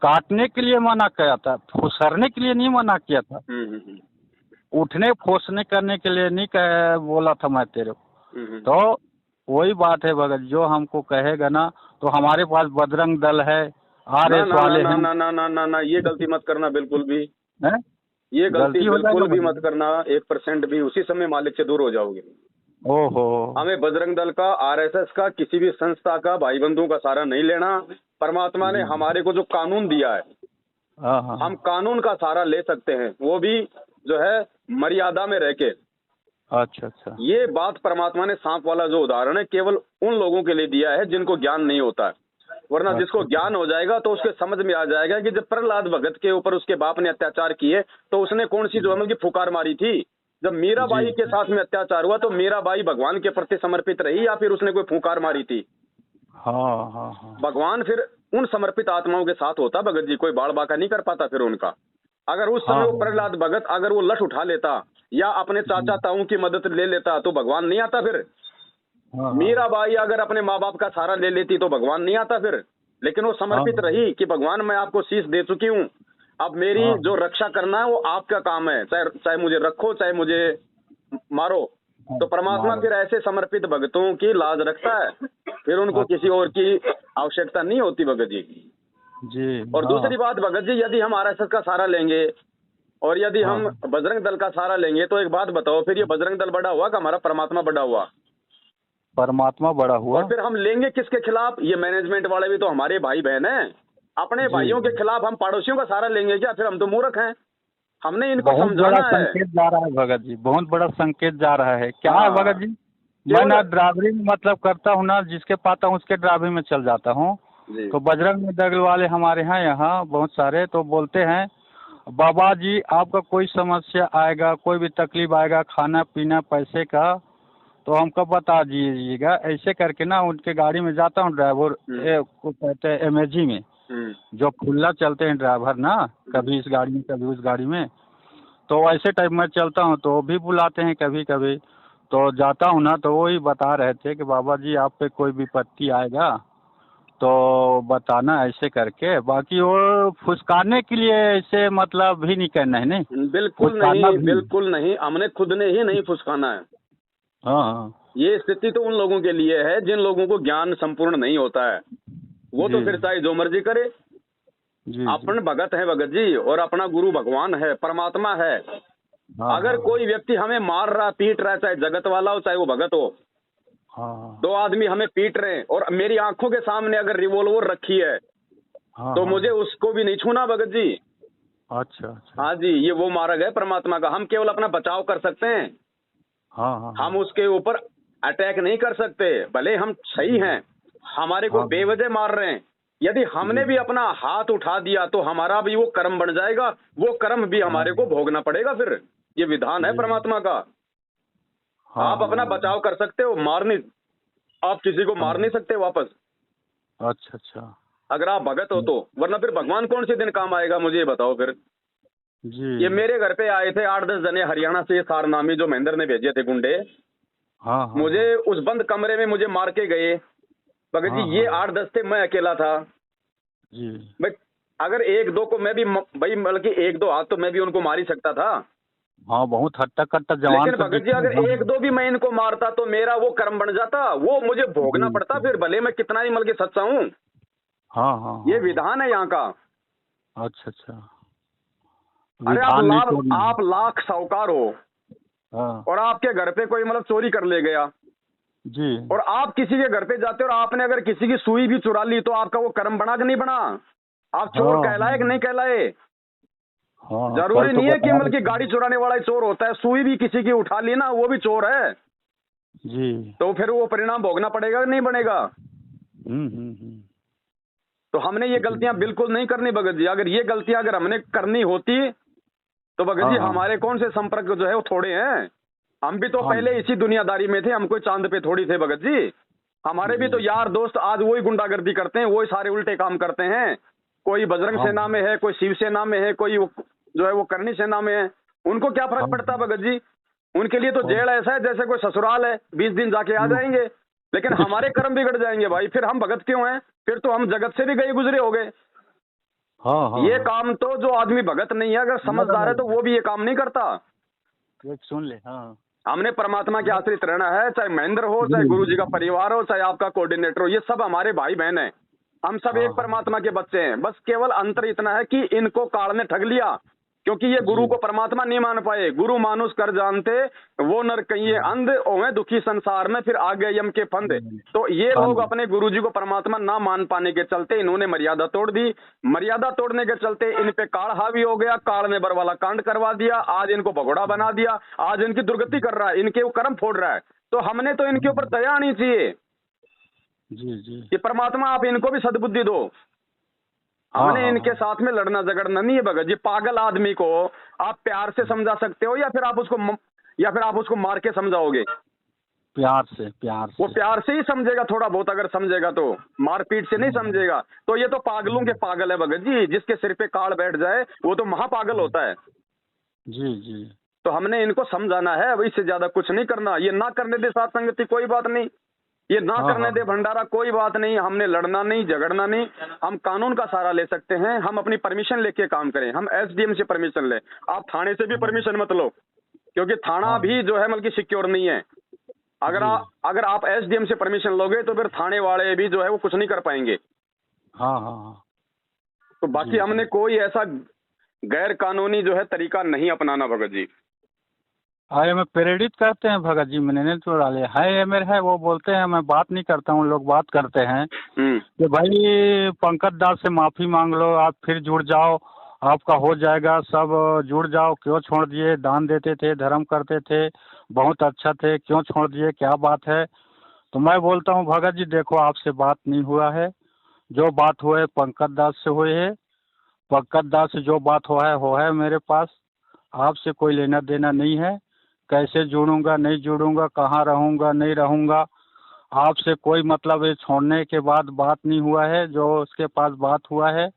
काटने के लिए मना किया था, फुसरने के लिए नहीं मना किया था, उठने फोसने करने के लिए नहीं बोला था मैं तेरे को। तो वही बात है भगत, जो हमको कहेगा ना, तो हमारे पास बजरंग दल है, RS वाले हैं। ना ना ना ना ना, ये गलती मत करना बिल्कुल भी, हैं? ये गलती हो बिल्कुल जाएगा भी भगत। मत करना 1% भी, उसी समय मालिक से दूर हो जाओगे। ओहो। हमें बजरंग दल का, RSS का, किसी भी संस्था का, भाई बंधुओं का सहारा नहीं लेना। परमात्मा ने हमारे को जो कानून दिया है, हाँ हाँ हम कानून का सहारा ले सकते हैं, वो भी जो है मर्यादा में रह के। अच्छा अच्छा। ये बात परमात्मा ने सांप वाला जो उदाहरण है केवल उन लोगों के लिए दिया है जिनको ज्ञान नहीं होता है, वरना जिसको ज्ञान हो जाएगा तो उसके समझ में आ जाएगा कि जब प्रहलाद भगत के ऊपर उसके बाप ने अत्याचार किए तो उसने कौन सी जो की फुकार मारी थी। जब मीराबाई के साथ में अत्याचार हुआ तो मीराबाई भगवान के प्रति समर्पित रही या फिर उसने कोई फुकार मारी थी। हाँ हाँ हाँ। भगवान फिर उन समर्पित आत्माओं के साथ होता भगत जी, कोई बाड़ बाका नहीं कर पाता फिर उनका। अगर उस समय वो प्रहलाद भगत अगर वो लठ उठा लेता या अपने चाचा ताऊ की मदद ले लेता तो भगवान नहीं आता फिर। मीराबाई अगर अपने माँ बाप का सहारा ले लेती तो भगवान नहीं आता फिर। लेकिन वो समर्पित रही कि भगवान मैं आपको शीश दे चुकी हूँ, अब मेरी जो रक्षा करना है वो आपका काम है, चाहे चाहे मुझे रखो चाहे मुझे मारो। तो परमात्मा फिर ऐसे समर्पित भक्तों की लाज रखता है, फिर उनको किसी और की आवश्यकता नहीं होती भगत जी। और दूसरी बात भगत जी, यदि हम आरएसएस का सहारा लेंगे और यदि हम बजरंग दल का सहारा लेंगे तो एक बात बताओ, फिर ये बजरंग दल बड़ा हुआ कि हमारा परमात्मा बड़ा हुआ? परमात्मा बड़ा हुआ। और फिर हम लेंगे किसके खिलाफ? ये मैनेजमेंट वाले भी तो हमारे भाई बहन हैं, अपने भाइयों के खिलाफ हम पड़ोसियों का सहारा लेंगे क्या? फिर हम तो मूर्ख हैं, हमने इनको समझाना है। संकेत जा रहा है भगत जी, बहुत बड़ा संकेत जा रहा है। क्या है भगत जी, मैं ना ड्राइवरी में मतलब करता हूँ ना, जिसके पाता हूँ उसके ड्राइवरी में चल जाता हूँ। तो बजरंग दल वाले हमारे यहाँ बहुत सारे तो बोलते हैं, बाबा जी आपका कोई समस्या आएगा, कोई भी तकलीफ आएगा, खाना पीना पैसे का, तो हमको बता दीजिएगा। ऐसे करके ना उनके गाड़ी में जाता हूँ, ड्राइवर को कहते हैं एमएजी में, जो खुला चलते हैं ड्राइवर ना, कभी इस गाड़ी में कभी उस गाड़ी में, तो ऐसे टाइप में चलता हूँ तो भी बुलाते हैं कभी कभी। तो जाता हूँ ना तो वही बता रहे थे कि बाबा जी आप पे कोई विपत्ति आएगा तो बताना, ऐसे करके। बाकी वो फुसकाने के लिए ऐसे मतलब भी नहीं करना है। नहीं बिल्कुल नहीं, बिल्कुल नहीं, हमने खुद ने ही नहीं फुसकाना है। हाँ, ये स्थिति तो उन लोगों के लिए है जिन लोगों को ज्ञान संपूर्ण नहीं होता है, वो तो फिर चाहे जो मर्जी करे। अपन भगत है भगत जी, और अपना गुरु भगवान है, परमात्मा है। अगर कोई व्यक्ति हमें मार रहा पीट रहा है, चाहे जगत वाला हो चाहे वो भगत हो, दो आदमी हमें पीट रहे हैं और मेरी आंखों के सामने अगर रिवॉल्वर रखी है तो मुझे उसको भी नहीं छूना भगत जी। अच्छा। हाँ जी, ये वो मार्ग है परमात्मा का। हम केवल अपना बचाव कर सकते हैं, हम उसके ऊपर अटैक नहीं कर सकते। भले हम सही हैं, हमारे को बेवजह मार रहे हैं, यदि हमने भी अपना हाथ उठा दिया तो हमारा भी वो कर्म बन जाएगा, वो कर्म भी हमारे को भोगना पड़ेगा। फिर ये विधान है परमात्मा का। आप अपना बचाव कर सकते हो, मार नहीं, आप किसी को मार नहीं सकते वापस। अच्छा। अगर आप भगत हो तो, वरना फिर भगवान कौन से दिन काम आएगा मुझे ये बताओ फिर जी। ये मेरे घर पे आए थे 8-10 जने हरियाणा से, कारनामी जो महेंद्र ने भेजे थे गुंडे। मुझे उस बंद कमरे में मुझे मार के गए भगत जी। ये 8-10 थे, मैं अकेला था जी। भाई। अगर 1-2 को मैं भी भाई, बल्कि 1-2 हाथ तो मैं भी उनको मार ही सकता था। बहुत हट्टा कट्टा जवान। लेकिन भगत जी अगर 1-2 भी मैं इनको मारता तो मेरा वो कर्म बन जाता, वो मुझे भोगना पड़ता फिर, भले मैं कितना ही मल के सच्चा हूँ। ये विधान है यहाँ का। अच्छा। अरे आप लाख साहूकार हो और आपके घर पे कोई मतलब चोरी कर ले गया जी, और आप किसी के घर पे जाते हो और आपने अगर किसी की सुई भी चुरा ली तो आपका वो कर्म बना कि नहीं बना? आप चोर कहलाए कि नहीं कहलाए? जरूरी नहीं है कि मतलब कि गाड़ी चुराने वाला ही चोर होता है, सुई भी किसी की उठा ली ना वो भी चोर है जी। तो फिर वो परिणाम भोगना पड़ेगा कि नहीं बनेगा? तो हमने ये गलतियां बिल्कुल नहीं करनी भगत जी। अगर ये गलतियां अगर हमने करनी होती तो भगत जी हमारे कौन से संपर्क जो है वो थोड़े हैं। हम भी तो पहले इसी दुनियादारी में थे, हम कोई चांद पे थोड़ी थे भगत जी। हमारे भी तो यार दोस्त आज वही गुंडागर्दी करते हैं, वही सारे उल्टे काम करते हैं। कोई बजरंग सेना में है, कोई शिव सेना में है, कोई जो है वो करनी सेना में है। उनको क्या फर्क पड़ता भगत जी? उनके लिए तो जेल ऐसा है जैसे कोई ससुराल है, 20 दिन जाके आ जाएंगे। लेकिन हमारे कर्म बिगड़ जाएंगे भाई, फिर हम भगत क्यों हैं? फिर तो हम जगत से भी गए गुजरे हो गए। ये काम तो जो आदमी भगत नहीं है, अगर समझदार है तो वो भी ये काम नहीं करता। सुन ले। हमने परमात्मा के आश्रित रहना है, चाहे महेंद्र हो, चाहे गुरु जी का परिवार हो, चाहे आपका कोऑर्डिनेटर हो, ये सब हमारे भाई बहन हैं। हम सब एक परमात्मा के बच्चे हैं। बस केवल अंतर इतना है कि इनको काल ने ठग लिया, क्योंकि ये गुरु को परमात्मा नहीं मान पाए। गुरु मानुष कर जानते वो नर कहिए अंध, ओवे दुखी संसार में फिर आ गए यम के फंद। तो ये लोग अपने गुरु जी को परमात्मा ना मान पाने के चलते इन्होंने मर्यादा तोड़ दी। मर्यादा तोड़ने के चलते इन पे काल हावी हो गया, काल ने बरवाला कांड करवा दिया। आज इनको भगोड़ा बना दिया, आज इनकी दुर्गति कर रहा है, इनके वो कर्म फोड़ रहा है। तो हमने तो इनके ऊपर दया आनी चाहिए जी कि परमात्मा आप इनको भी सद्बुद्धि दो। हमने इनके साथ में लड़ना झगड़ना नहीं है भगत जी। पागल आदमी को आप प्यार से समझा सकते हो या फिर आप उसको मार के समझाओगे? प्यार से, प्यार वो से। प्यार से ही समझेगा, थोड़ा बहुत अगर समझेगा तो, मारपीट से नहीं समझेगा। तो ये तो पागलों के पागल है भगत जी, जिसके सिर पे काड़ बैठ जाए वो तो महापागल होता है। जी जी। तो हमने इनको समझाना है, अब इससे ज्यादा कुछ नहीं करना। ये ना करने दे साथ संगति कोई बात नहीं, ये ना हाँ करने हाँ दे भंडारा कोई बात नहीं, हमने लड़ना नहीं, झगड़ना नहीं। हम कानून का सहारा ले सकते हैं, हम अपनी परमिशन लेके काम करें, हम एसडीएम से परमिशन ले। आप थाने से भी परमिशन मत लो, क्योंकि थाना हाँ भी जो है मतलब सिक्योर नहीं है। जी। अगर आप एसडीएम से परमिशन लोगे तो फिर थाने वाले भी जो है वो कुछ नहीं कर पाएंगे। हाँ हाँ हाँ। तो बाकी जी हमने जी। कोई ऐसा गैर कानूनी जो है तरीका नहीं अपनाना भगत जी। हाँ, ये में प्रेरित करते हैं भगत जी, मैंने तो डाले है, ये मेरे है, वो बोलते हैं मैं बात नहीं करता हूँ, लोग बात करते हैं कि भाई पंकज दास से माफी मांग लो, आप फिर जुड़ जाओ, आपका हो जाएगा सब, जुड़ जाओ, क्यों छोड़ दिए, दान देते थे, धर्म करते थे, बहुत अच्छा थे, क्यों छोड़ दिए, क्या बात है। तो मैं बोलता हूँ भगत जी देखो, आपसे बात नहीं हुआ है, जो बात हुए पंकज दास से हुई है, पंकज दास से जो बात हो है मेरे पास, आपसे कोई लेना देना नहीं है। कैसे जुड़ूंगा नहीं जुड़ूंगा, कहाँ रहूंगा नहीं रहूंगा, आपसे कोई मतलब ये छोड़ने के बाद बात नहीं हुआ है। जो उसके पास बात हुआ है,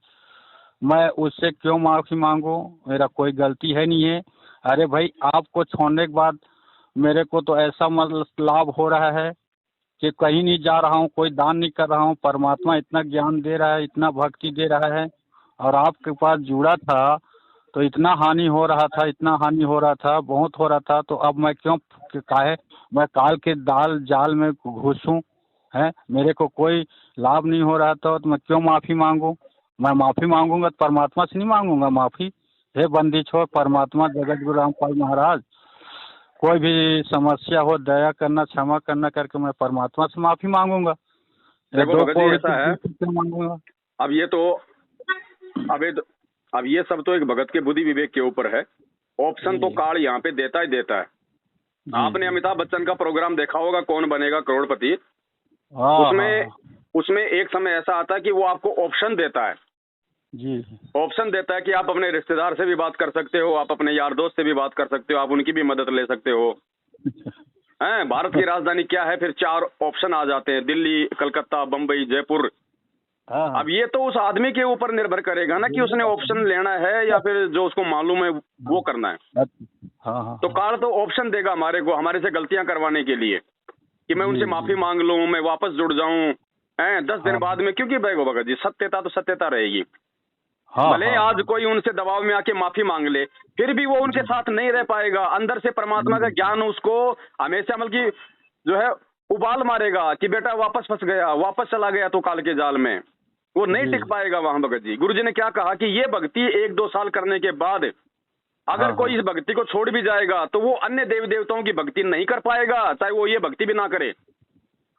मैं उससे क्यों माफी मांगू, मेरा कोई गलती है नहीं है। अरे भाई, आपको छोड़ने के बाद मेरे को तो ऐसा मतलब लाभ हो रहा है कि कहीं नहीं जा रहा हूँ, कोई दान नहीं कर रहा हूँ, परमात्मा इतना ज्ञान दे रहा है, इतना भक्ति दे रहा है, और आपके पास जुड़ा था तो इतना हानि हो रहा था, इतना हानि हो रहा था, बहुत हो रहा था। तो अब मैं क्यों काहे मैं काल के दाल जाल में घुसूं, है मेरे को कोई लाभ नहीं हो रहा था, तो मैं क्यों माफी मांगू। मैं माफी मांगूंगा तो परमात्मा से नहीं मांगूंगा माफी। हे बंदी छोड़, परमात्मा जगत गुरु रामपाल महाराज, कोई भी समस्या हो दया करना, क्षमा करना करके मैं परमात्मा से माफी मांगूंगा, ये देखो दो भगत जी कौड़ी ऐसा है, से मांगूंगा। अब ये तो अब ये अब ये सब तो एक भगत के बुद्धि विवेक के ऊपर है। ऑप्शन तो जी काल यहाँ पे देता ही देता है। जी आपने जी। अमिताभ बच्चन का प्रोग्राम देखा होगा, कौन बनेगा करोड़पति। हाँ हाँ उसमें हाँ। उसमें एक समय ऐसा आता है कि वो आपको ऑप्शन देता है। जी ऑप्शन देता है कि आप अपने रिश्तेदार से भी बात कर सकते हो, आप अपने यार दोस्त से भी बात कर सकते हो, आप उनकी भी मदद ले सकते हो। हैं, भारत की राजधानी क्या है, फिर 4 ऑप्शन आ जाते हैं, दिल्ली, कलकत्ता, बम्बई, जयपुर। हाँ हाँ। अब ये तो उस आदमी के ऊपर निर्भर करेगा ना कि उसने ऑप्शन लेना है या फिर जो उसको मालूम है वो करना है। हाँ हाँ तो हाँ। कार्ड तो ऑप्शन देगा हमारे को, हमारे से गलतियां करवाने के लिए, कि मैं उनसे जी माफी जी। मांग लूं, मैं वापस जुड़ जाऊं, हैं 10 दिन हाँ बाद में। क्योंकि भाई भगत जी, सत्यता तो सत्यता रहेगी। हाँ भले हाँ आज हाँ। कोई उनसे दबाव में आके माफी मांग ले, फिर भी वो उनके जी साथ नहीं रह पाएगा। अंदर से परमात्मा का ज्ञान उसको हमेशा मतलब कि जो है उबाल मारेगा कि बेटा वापस फंस गया, वापस चला गया तो काल के जाल में। वो नहीं जी। टिक पाएगा वहां भगत जी। गुरु जी ने क्या कहा कि ये भक्ति 1-2 साल करने के बाद अगर हाँ कोई हाँ इस भक्ति को छोड़ भी जाएगा तो वो अन्य देवी देवताओं की भक्ति नहीं कर पाएगा, चाहे वो ये भक्ति भी ना करे।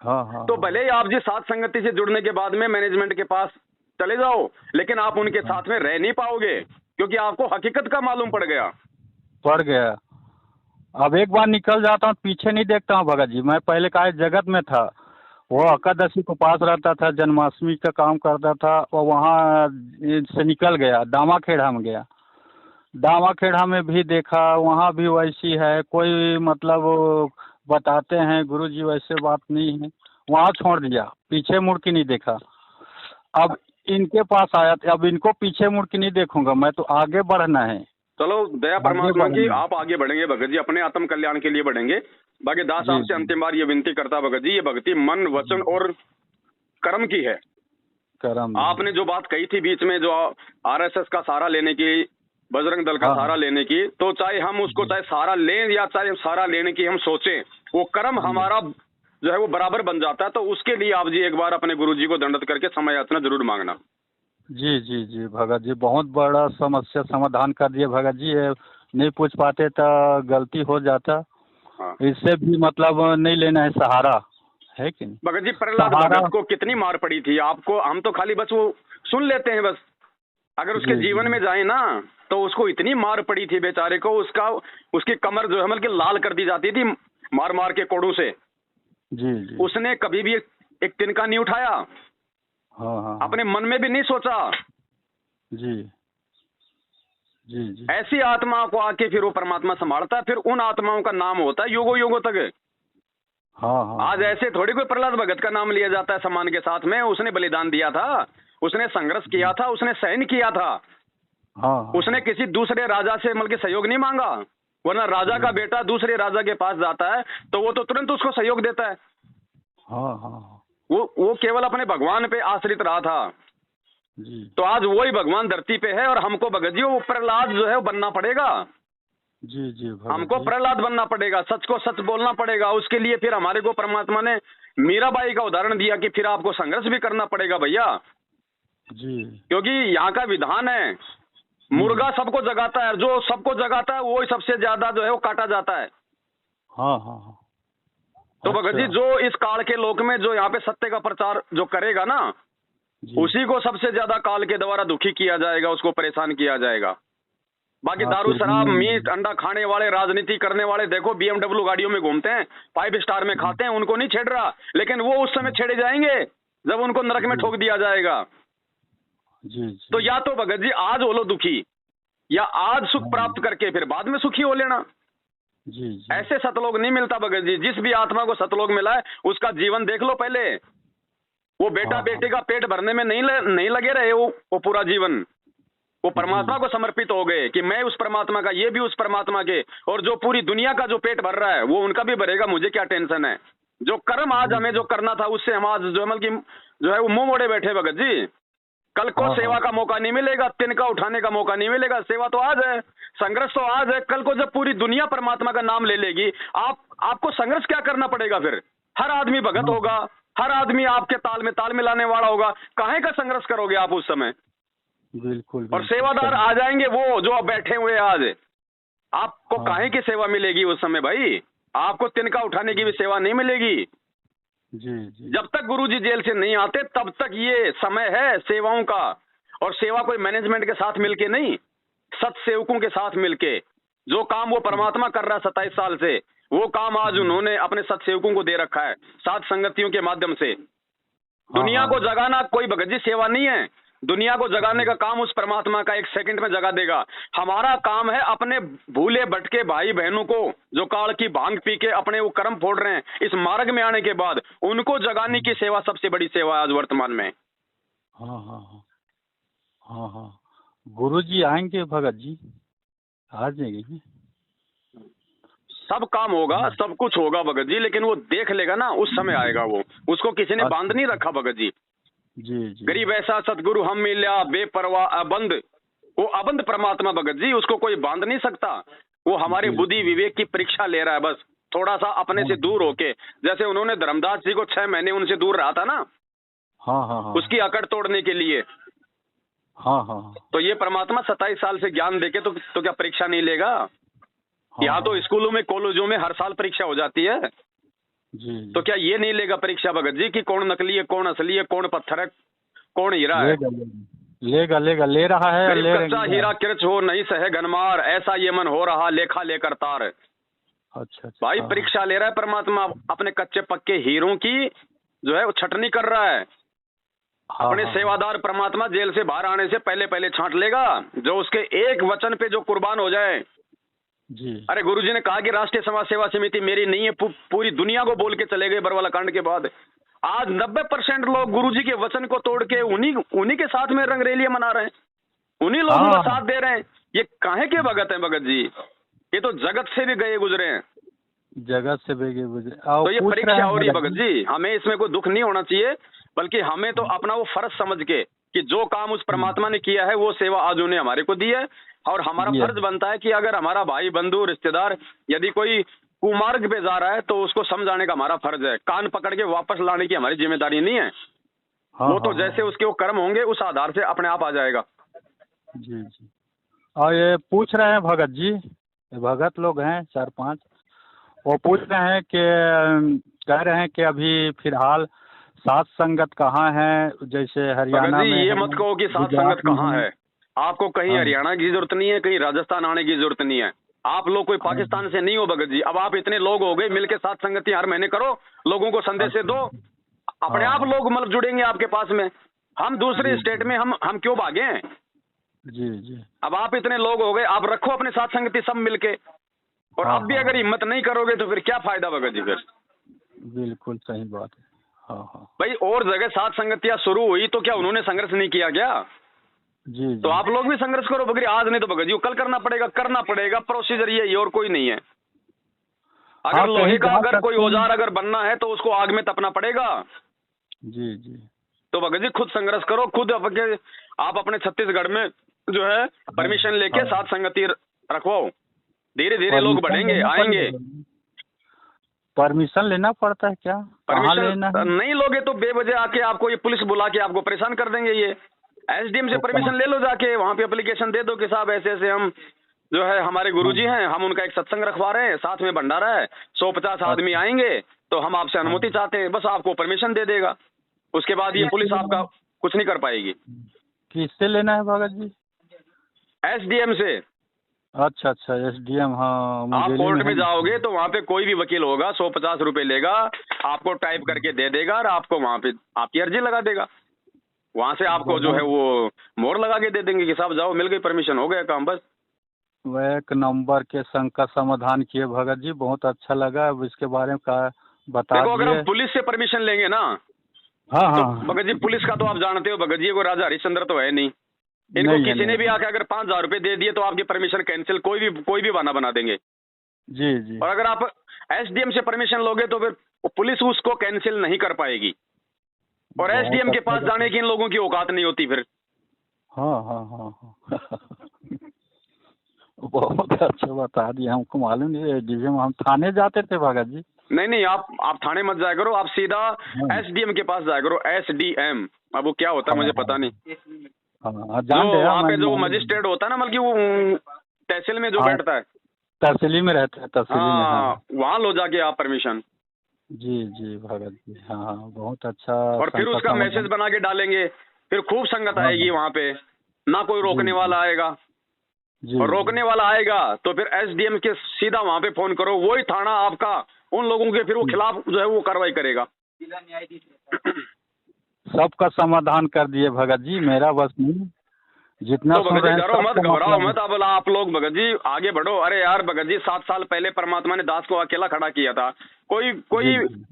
हाँ हाँ तो हाँ। भले ही आप जिस साथ संगति से जुड़ने के बाद में मैनेजमेंट के पास चले जाओ, लेकिन आप उनके साथ में रह नहीं पाओगे, क्योंकि आपको हकीकत का मालूम पड़ गया। पड़ गया। अब एक बार निकल जाता हूँ, पीछे नहीं देखता हूँ भगत जी। मैं पहले का जगत में था, वो एकादशी को पास रहता था, जन्माष्टमी का काम करता था, और वहाँ से निकल गया, दामाखेड़ा में गया। दामाखेड़ा में भी देखा, वहाँ भी वैसी है, कोई मतलब बताते हैं गुरु जी वैसे बात नहीं है, वहाँ छोड़ दिया, पीछे मुड़ के नहीं देखा। अब इनके पास आया था, अब इनको पीछे मुड़ के नहीं देखूंगा, मैं तो आगे बढ़ना है, चलो दया आगे परमात्मा की, बढ़ना है। आप आगे बढ़ेंगे भगत जी, अपने आत्म कल्याण के लिए बढ़ेंगे। बाकी दास जी आपसे जी। अंतिम बार ये विनती करता भगत जी, ये भक्ति मन, वचन और कर्म की है। करम आपने जो बात कही थी बीच में, जो आरएसएस का सहारा लेने की, बजरंग दल का हाँ सहारा लेने की, तो चाहे हम उसको चाहे सहारा लें या चाहे सहारा लेने की हम सोचें, वो कर्म जी हमारा जो है वो बराबर बन जाता है। तो उसके लिए आप जी एक बार अपने गुरु जी को दंडवत करके समय याचना जरूर मांगना। जी जी जी भगत जी, बहुत बड़ा समस्या समाधान कर दिए भगत जी। ये नहीं पूछ पाते तो गलती हो जाता, हाँ इससे भी मतलब नहीं लेना है सहारा, है कि नहीं। भगत जी, प्रहलाद सहारा। भगत को कितनी मार पड़ी थी आपको, हम तो खाली बस वो सुन लेते हैं बस। अगर उसके जी जीवन जी में जाए ना तो उसको इतनी मार पड़ी थी बेचारे को, उसकी कमर जो है मतलब कि लाल कर दी जाती थी मार मार के कोड़ों से। जी जी। उसने कभी भी एक तिनका नहीं उठाया, हाँ हाँ हाँ। अपने मन में भी नहीं सोचा। जी जी जी। ऐसी आत्माओं को आके फिर वो परमात्मा संभालता है, फिर उन आत्माओं का नाम होता है युगों युगों तक। हाँ हाँ आज ऐसे थोड़ी कोई प्रहलाद भगत का नाम लिया जाता है सम्मान के साथ में। उसने बलिदान दिया था, उसने संघर्ष किया था, उसने सहन किया था, हाँ उसने किसी दूसरे राजा से मतलब कि सहयोग नहीं मांगा। वरना राजा का बेटा दूसरे राजा के पास जाता है तो वो तो तुरंत उसको सहयोग देता है। हाँ हाँ वो केवल अपने भगवान पे आश्रित रहा था। जी तो आज वही भगवान धरती पे है और हमको भगत जी वो प्रहलाद जो है वो बनना पड़ेगा। जी जी भगत हमको जी। प्रहलाद बनना पड़ेगा, सच को सच बोलना पड़ेगा। उसके लिए फिर हमारे को परमात्मा ने मीराबाई का उदाहरण दिया कि फिर आपको संघर्ष भी करना पड़ेगा भैया। जी क्योंकि यहाँ का विधान है, मुर्गा सबको जगाता है, जो सबको जगाता है वो ही सबसे ज्यादा जो है वो काटा जाता है। हाँ हाँ हाँ। तो भगत जी अच्छा, जो इस काल के लोक में जो यहाँ पे सत्य का प्रचार जो करेगा ना, जी उसी को सबसे ज्यादा काल के द्वारा दुखी किया जाएगा, उसको परेशान किया जाएगा। बाकी हाँ, दारू फिर शराब भी मीट अंडा खाने वाले, राजनीति करने वाले, देखो BMW गाड़ियों में घूमते हैं, 5 स्टार में खाते हैं, उनको नहीं छेड़ रहा, लेकिन वो उस समय छेड़े जाएंगे जब उनको नरक में जी ठोक दिया जाएगा। जी तो जी या तो भगत जी आज हो लो दुखी, या आज सुख हाँ, प्राप्त करके फिर बाद में सुखी हो लेना। जी जी ऐसे सतलोक नहीं मिलता भगत जी। जिस भी आत्मा को सतलोक मिला है उसका जीवन देख लो पहले। वो बेटा हाँ बेटे हाँ का पेट भरने में नहीं लगे रहे वो पूरा जीवन वो परमात्मा जी को समर्पित हो गए कि मैं उस परमात्मा का, ये भी उस परमात्मा के, और जो पूरी दुनिया का जो पेट भर रहा है वो उनका भी भरेगा, मुझे क्या टेंशन है। जो कर्म आज हमें जो करना था उससे हम आज जो है कि जो है वो मुंह मोड़े बैठे भगत जी। कल को हाँ सेवा हाँ का मौका नहीं मिलेगा, तिनका उठाने का मौका नहीं मिलेगा। सेवा तो आज है, संघर्ष तो आज है। कल को जब पूरी दुनिया परमात्मा का नाम ले लेगी, आपको संघर्ष क्या करना पड़ेगा फिर। हर आदमी भगत हाँ, होगा, हर आदमी आपके ताल में ताल मिलाने वाला होगा। काहे का संघर्ष करोगे आप उस समय। बिल्कुल और बिल्कुल सेवादार सही। आ जाएंगे वो जो अब बैठे हुए हैं आज, आपको हाँ काहे की सेवा मिलेगी उस समय भाई। आपको तिनका उठाने की भी सेवा नहीं मिलेगी। जी जी जब तक गुरुजी जेल से नहीं आते तब तक ये समय है सेवाओं का। और सेवा कोई मैनेजमेंट के साथ मिलके नहीं, सत सेवकों के साथ मिलके। जो काम वो परमात्मा कर रहा है 27 साल से, वो काम आज उन्होंने अपने सत सेवकों को दे रखा है, सात संगतियों के माध्यम से। हाँ दुनिया हाँ को जगाना कोई भगत जी सेवा नहीं है। दुनिया को जगाने का काम उस परमात्मा का 1 सेकंड में जगा देगा। हमारा काम है अपने भूले भटके भाई बहनों को, जो काल की भांग पी के अपने वो कर्म फोड़ रहे हैं, इस मार्ग में आने के बाद उनको जगाने की सेवा सबसे बड़ी सेवा है आज वर्तमान में। हाँ हाँ हाँ हाँ हाँ। गुरु जी आएंगे भगत जी, आ जाएंगे। सब काम होगा, सब कुछ होगा भगत जी, लेकिन वो देख लेगा ना, उस समय आएगा वो। उसको किसी ने बांध नहीं रखा भगत जी। जी जी गरीब ऐसा सतगुरु हम मिल्या बेपरवाह अबंध। वो अबंध परमात्मा भगत जी, उसको कोई बांध नहीं सकता। वो हमारी बिल्कुल। बुद्धि विवेक की परीक्षा ले रहा है बस, थोड़ा सा अपने से दूर होके। जैसे उन्होंने धर्मदास जी को 6 महीने उनसे दूर रहा था ना, हाँ हाँ हाँ उसकी अकड़ तोड़ने के लिए। हाँ हाँ तो ये परमात्मा 27 साल से ज्ञान देके तो क्या परीक्षा नहीं लेगा। यहाँ तो हाँ स्कूलों में कॉलेजों में हर साल परीक्षा हो जाती है। जी तो क्या ये नहीं लेगा परीक्षा भगत जी कि कौन नकली है, कौन असली है, कौन पत्थर है, कौन हीरा है। लेगा लेगा लेगा ले रहा है, गरीब ले कच्चा रहेंगे। हीरा किरच हो नहीं सहे घनमार, ऐसा ये मन हो रहा लेखा लेकर तार। अच्छा भाई अच्छा परीक्षा ले रहा है परमात्मा अपने कच्चे पक्के हीरों की, जो है वो छटनी कर रहा है। हाँ अपने हाँ सेवादार परमात्मा जेल से बाहर आने से पहले पहले छांट लेगा, जो उसके एक वचन पे जो कुर्बान हो जाए। जी अरे गुरुजी ने कहा कि राष्ट्रीय समाज सेवा समिति मेरी नहीं है, पूरी दुनिया को बोल के चले गए बरवाला कांड के बाद। आज 90% लोग गुरुजी के वचन को तोड़ के उन्हीं के साथ में रंगरेलियां मना रहे हैं, उन्हीं लोगों का हाँ साथ दे रहे हैं। ये काहे के भगत हैं भगत जी, ये तो जगत से भी गए गुजरे हैं। जगत से बेगे बुझे। तो ये पूछ रहे परीक्षा हैं हो रही है भगत जी, हमें इसमें कोई दुख नहीं होना चाहिए, बल्कि हमें तो अपना वो फर्ज समझ के कि जो काम उस परमात्मा ने किया है वो सेवा आज उन्हें हमारे को दी है। और हमारा जी है। फर्ज बनता है कि अगर हमारा भाई बंधु रिश्तेदार यदि कोई कुमार्ग पे जा रहा है तो उसको समझाने का हमारा फर्ज है, कान पकड़ के वापस लाने की हमारी जिम्मेदारी नहीं है। हाँ वो तो हाँ जैसे उसके वो कर्म होंगे उस आधार से अपने आप आ जाएगा। जी जी। और ये पूछ रहे हैं भगत जी, ये भगत लोग हैं 4-5, वो पूछ रहे हैं कि कह रहे हैं कि अभी फिलहाल सात संगत कहाँ है, जैसे भगत हरियाणा जी में ये है, मत कहो कि सात गुजरात संगत में कहाँ है। आपको कहीं हाँ हरियाणा की जरूरत नहीं है, कहीं राजस्थान आने की जरूरत नहीं है। आप लोग कोई हाँ पाकिस्तान से नहीं हो भगत जी। अब आप इतने लोग हो गए, मिलके सात संगति हर महीने करो, लोगों को संदेश दो, अपने हाँ आप लोग मतलब जुड़ेंगे आपके पास में। हम दूसरे जी स्टेट में हम क्यों भागे हैं। जी जी। अब आप इतने लोग हो गए, आप रखो अपने साथ संगति सब मिलके। और हाँ अब भी हाँ अगर हिम्मत नहीं करोगे तो फिर क्या फायदा भगत जी फिर। बिल्कुल सही बात है। हाँ हाँ। भाई और जगह सात संगतियां शुरू हुई तो क्या उन्होंने संघर्ष नहीं किया क्या? जी तो जी। आप लोग भी संघर्ष करो बगरी, आज नहीं तो भगत जी कल करना पड़ेगा, प्रोसीजर ये और कोई नहीं है। अगर हाँ, लोहे कहीं का जा अगर कोई सकते हैं। औजार अगर बनना है तो उसको आग में तपना पड़ेगा। जी जी। तो भगत जी खुद संघर्ष करो, खुद आप अपने छत्तीसगढ़ में जो है परमिशन लेके हाँ, सात संगति रखवाओ, धीरे धीरे लोग परमिशन बढ़ेंगे लेना आएंगे। पड़ेगा। परमिशन लेना पड़ता है क्या? कहाँ लेना है? परमिशन नहीं लोगे तो बेवजह आके आपको ये पुलिस बुला के आपको परेशान कर देंगे। ये एसडीएम से तो परमिशन ले लो, जाके वहां पे एप्लीकेशन दे दो कि साहब ऐसे ऐसे हम जो है हमारे गुरुजी हैं, हम उनका एक सत्संग रखवा रहे हैं, साथ में भंडारा है, 150 आदमी अच्छा। आएंगे, तो हम आपसे अनुमति हाँ। चाहते हैं। बस आपको परमिशन दे देगा, उसके बाद ये किससे पुलिस लेना आपका है? कुछ नहीं कर पाएगी। किससे लेना है भगत जी? एसडीएम से। अच्छा अच्छा, एसडीएम। हाँ, आप मुंगेली कोर्ट में है में ना? जाओगे तो वहां पे कोई भी वकील होगा, 150 रुपए लेगा, आपको टाइप करके दे देगा और आपको वहां पे आपकी अर्जी लगा देगा। वहां से आपको जो है बहुत। वो मोहर लगा के दे देंगे कि साहब जाओ, मिल गई परमिशन, हो गया काम बस। वह एक नंबर के संकट समाधान किए भगत जी, बहुत अच्छा लगा। अब इसके बारे में का बता देखो अगर दिए। हम पुलिस से परमिशन लेंगे ना हाँ तो हाँ। भगत जी पुलिस का तो आप जानते हो भगत जी, को राजा हरिश्चंद्र तो है नहीं। इनको नहीं है, किसी ने भी नहीं। आके अगर 5,000 रुपए दे दिए तो आपकी परमिशन कैंसिल, कोई भी बहाना बना देंगे। जी जी। और अगर आप एसडीएम से परमिशन लोगे तो फिर पुलिस उसको कैंसिल नहीं कर पाएगी, और बहुत एसडीएम के अच्छा पास जाने की इन लोगों की औकात नहीं होती फिर। हाँ हाँ हाँ हाँ। बहुत अच्छा बता दिया, हमको मालूम नहीं है। एसडीएम हम थाने जाते थे भगत जी। नहीं नहीं, आप थाने मत जाया करो, आप सीधा हाँ एसडीएम के पास जाया करो। एसडीएम अब वो क्या होता है हाँ मुझे हाँ पता नहीं। हाँ, जो जान रहे हैं, वहाँ पे मैं जो मालूम। मजिस्ट्रेट होता है ना, बल्कि वो तहसील में जो हाँ, बैठता है, तहसीली में रहते हैं, तहसीली में। हाँ हाँ वहाँ लो जाके आप परमिशन, जी जी भगत जी। हाँ हाँ, बहुत अच्छा और फिर संकट उसका मैसेज समाधान। बना के डालेंगे, फिर खूब संगत हाँ आएगी हाँ। वहाँ पे, ना कोई जी रोकने वाला आएगा। जी और जी। रोकने वाला आएगा तो फिर एसडीएम के सीधा वहाँ पे फोन करो, वही थाना आपका उन लोगों के फिर वो खिलाफ जो है वो कार्रवाई करेगा। सबका समाधान कर दिए भगत जी, मेरा बस नहीं। जितना तो सुन भगत जी रहे हैं डरो मत, सबका घबराओ मतलब है। मत, अब आप लोग भगत जी आगे बढ़ो। अरे यार भगत जी 7 साल पहले परमात्मा ने दास को अकेला खड़ा किया था, कोई जी कोई जी।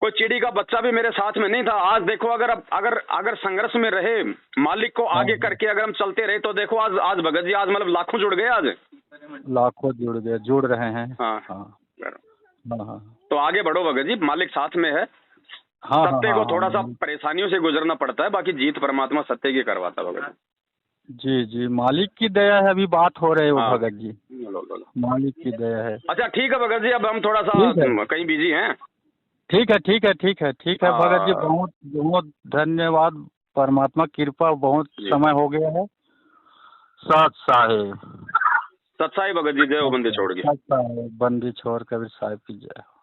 कोई चिड़ी का बच्चा भी मेरे साथ में नहीं था। आज देखो अगर अगर संघर्ष में रहे, मालिक को हाँ आगे हाँ। करके अगर हम चलते रहे तो देखो आज आज भगत जी आज मतलब लाखों जुड़ गए आज। लाखों जुड़ गए, जुड़ रहे हैं। हाँ हाँ हाँ हाँ। तो आगे बढ़ो भगत जी, मालिक साथ में है। हाँ हाँ सत्य हाँ को हाँ। थोड़ा सा परेशानियों से गुजरना पड़ता है, बाकी जीत परमात्मा सत्य की करवाता है भगत जी जी, मालिक की दया है। अभी बात हो रही है वो हाँ। भगत जी, लो लो लो। मालिक की दया है। अच्छा ठीक है भगत जी, अब हम थोड़ा सा ठीक है, कहीं बिजी हैं। ठीक है, ठीक है, ठीक है, ठीक है भगत जी। हाँ, बहुत बहुत धन्यवाद। परमात्मा कृपा, बहुत जी। समय हो गया है। सत साहेब। सत्साई भगत जी, जय हो बंदी छोड़ के। सत साहेब, बंदी छोड़ कबीर साहिब की जय हो।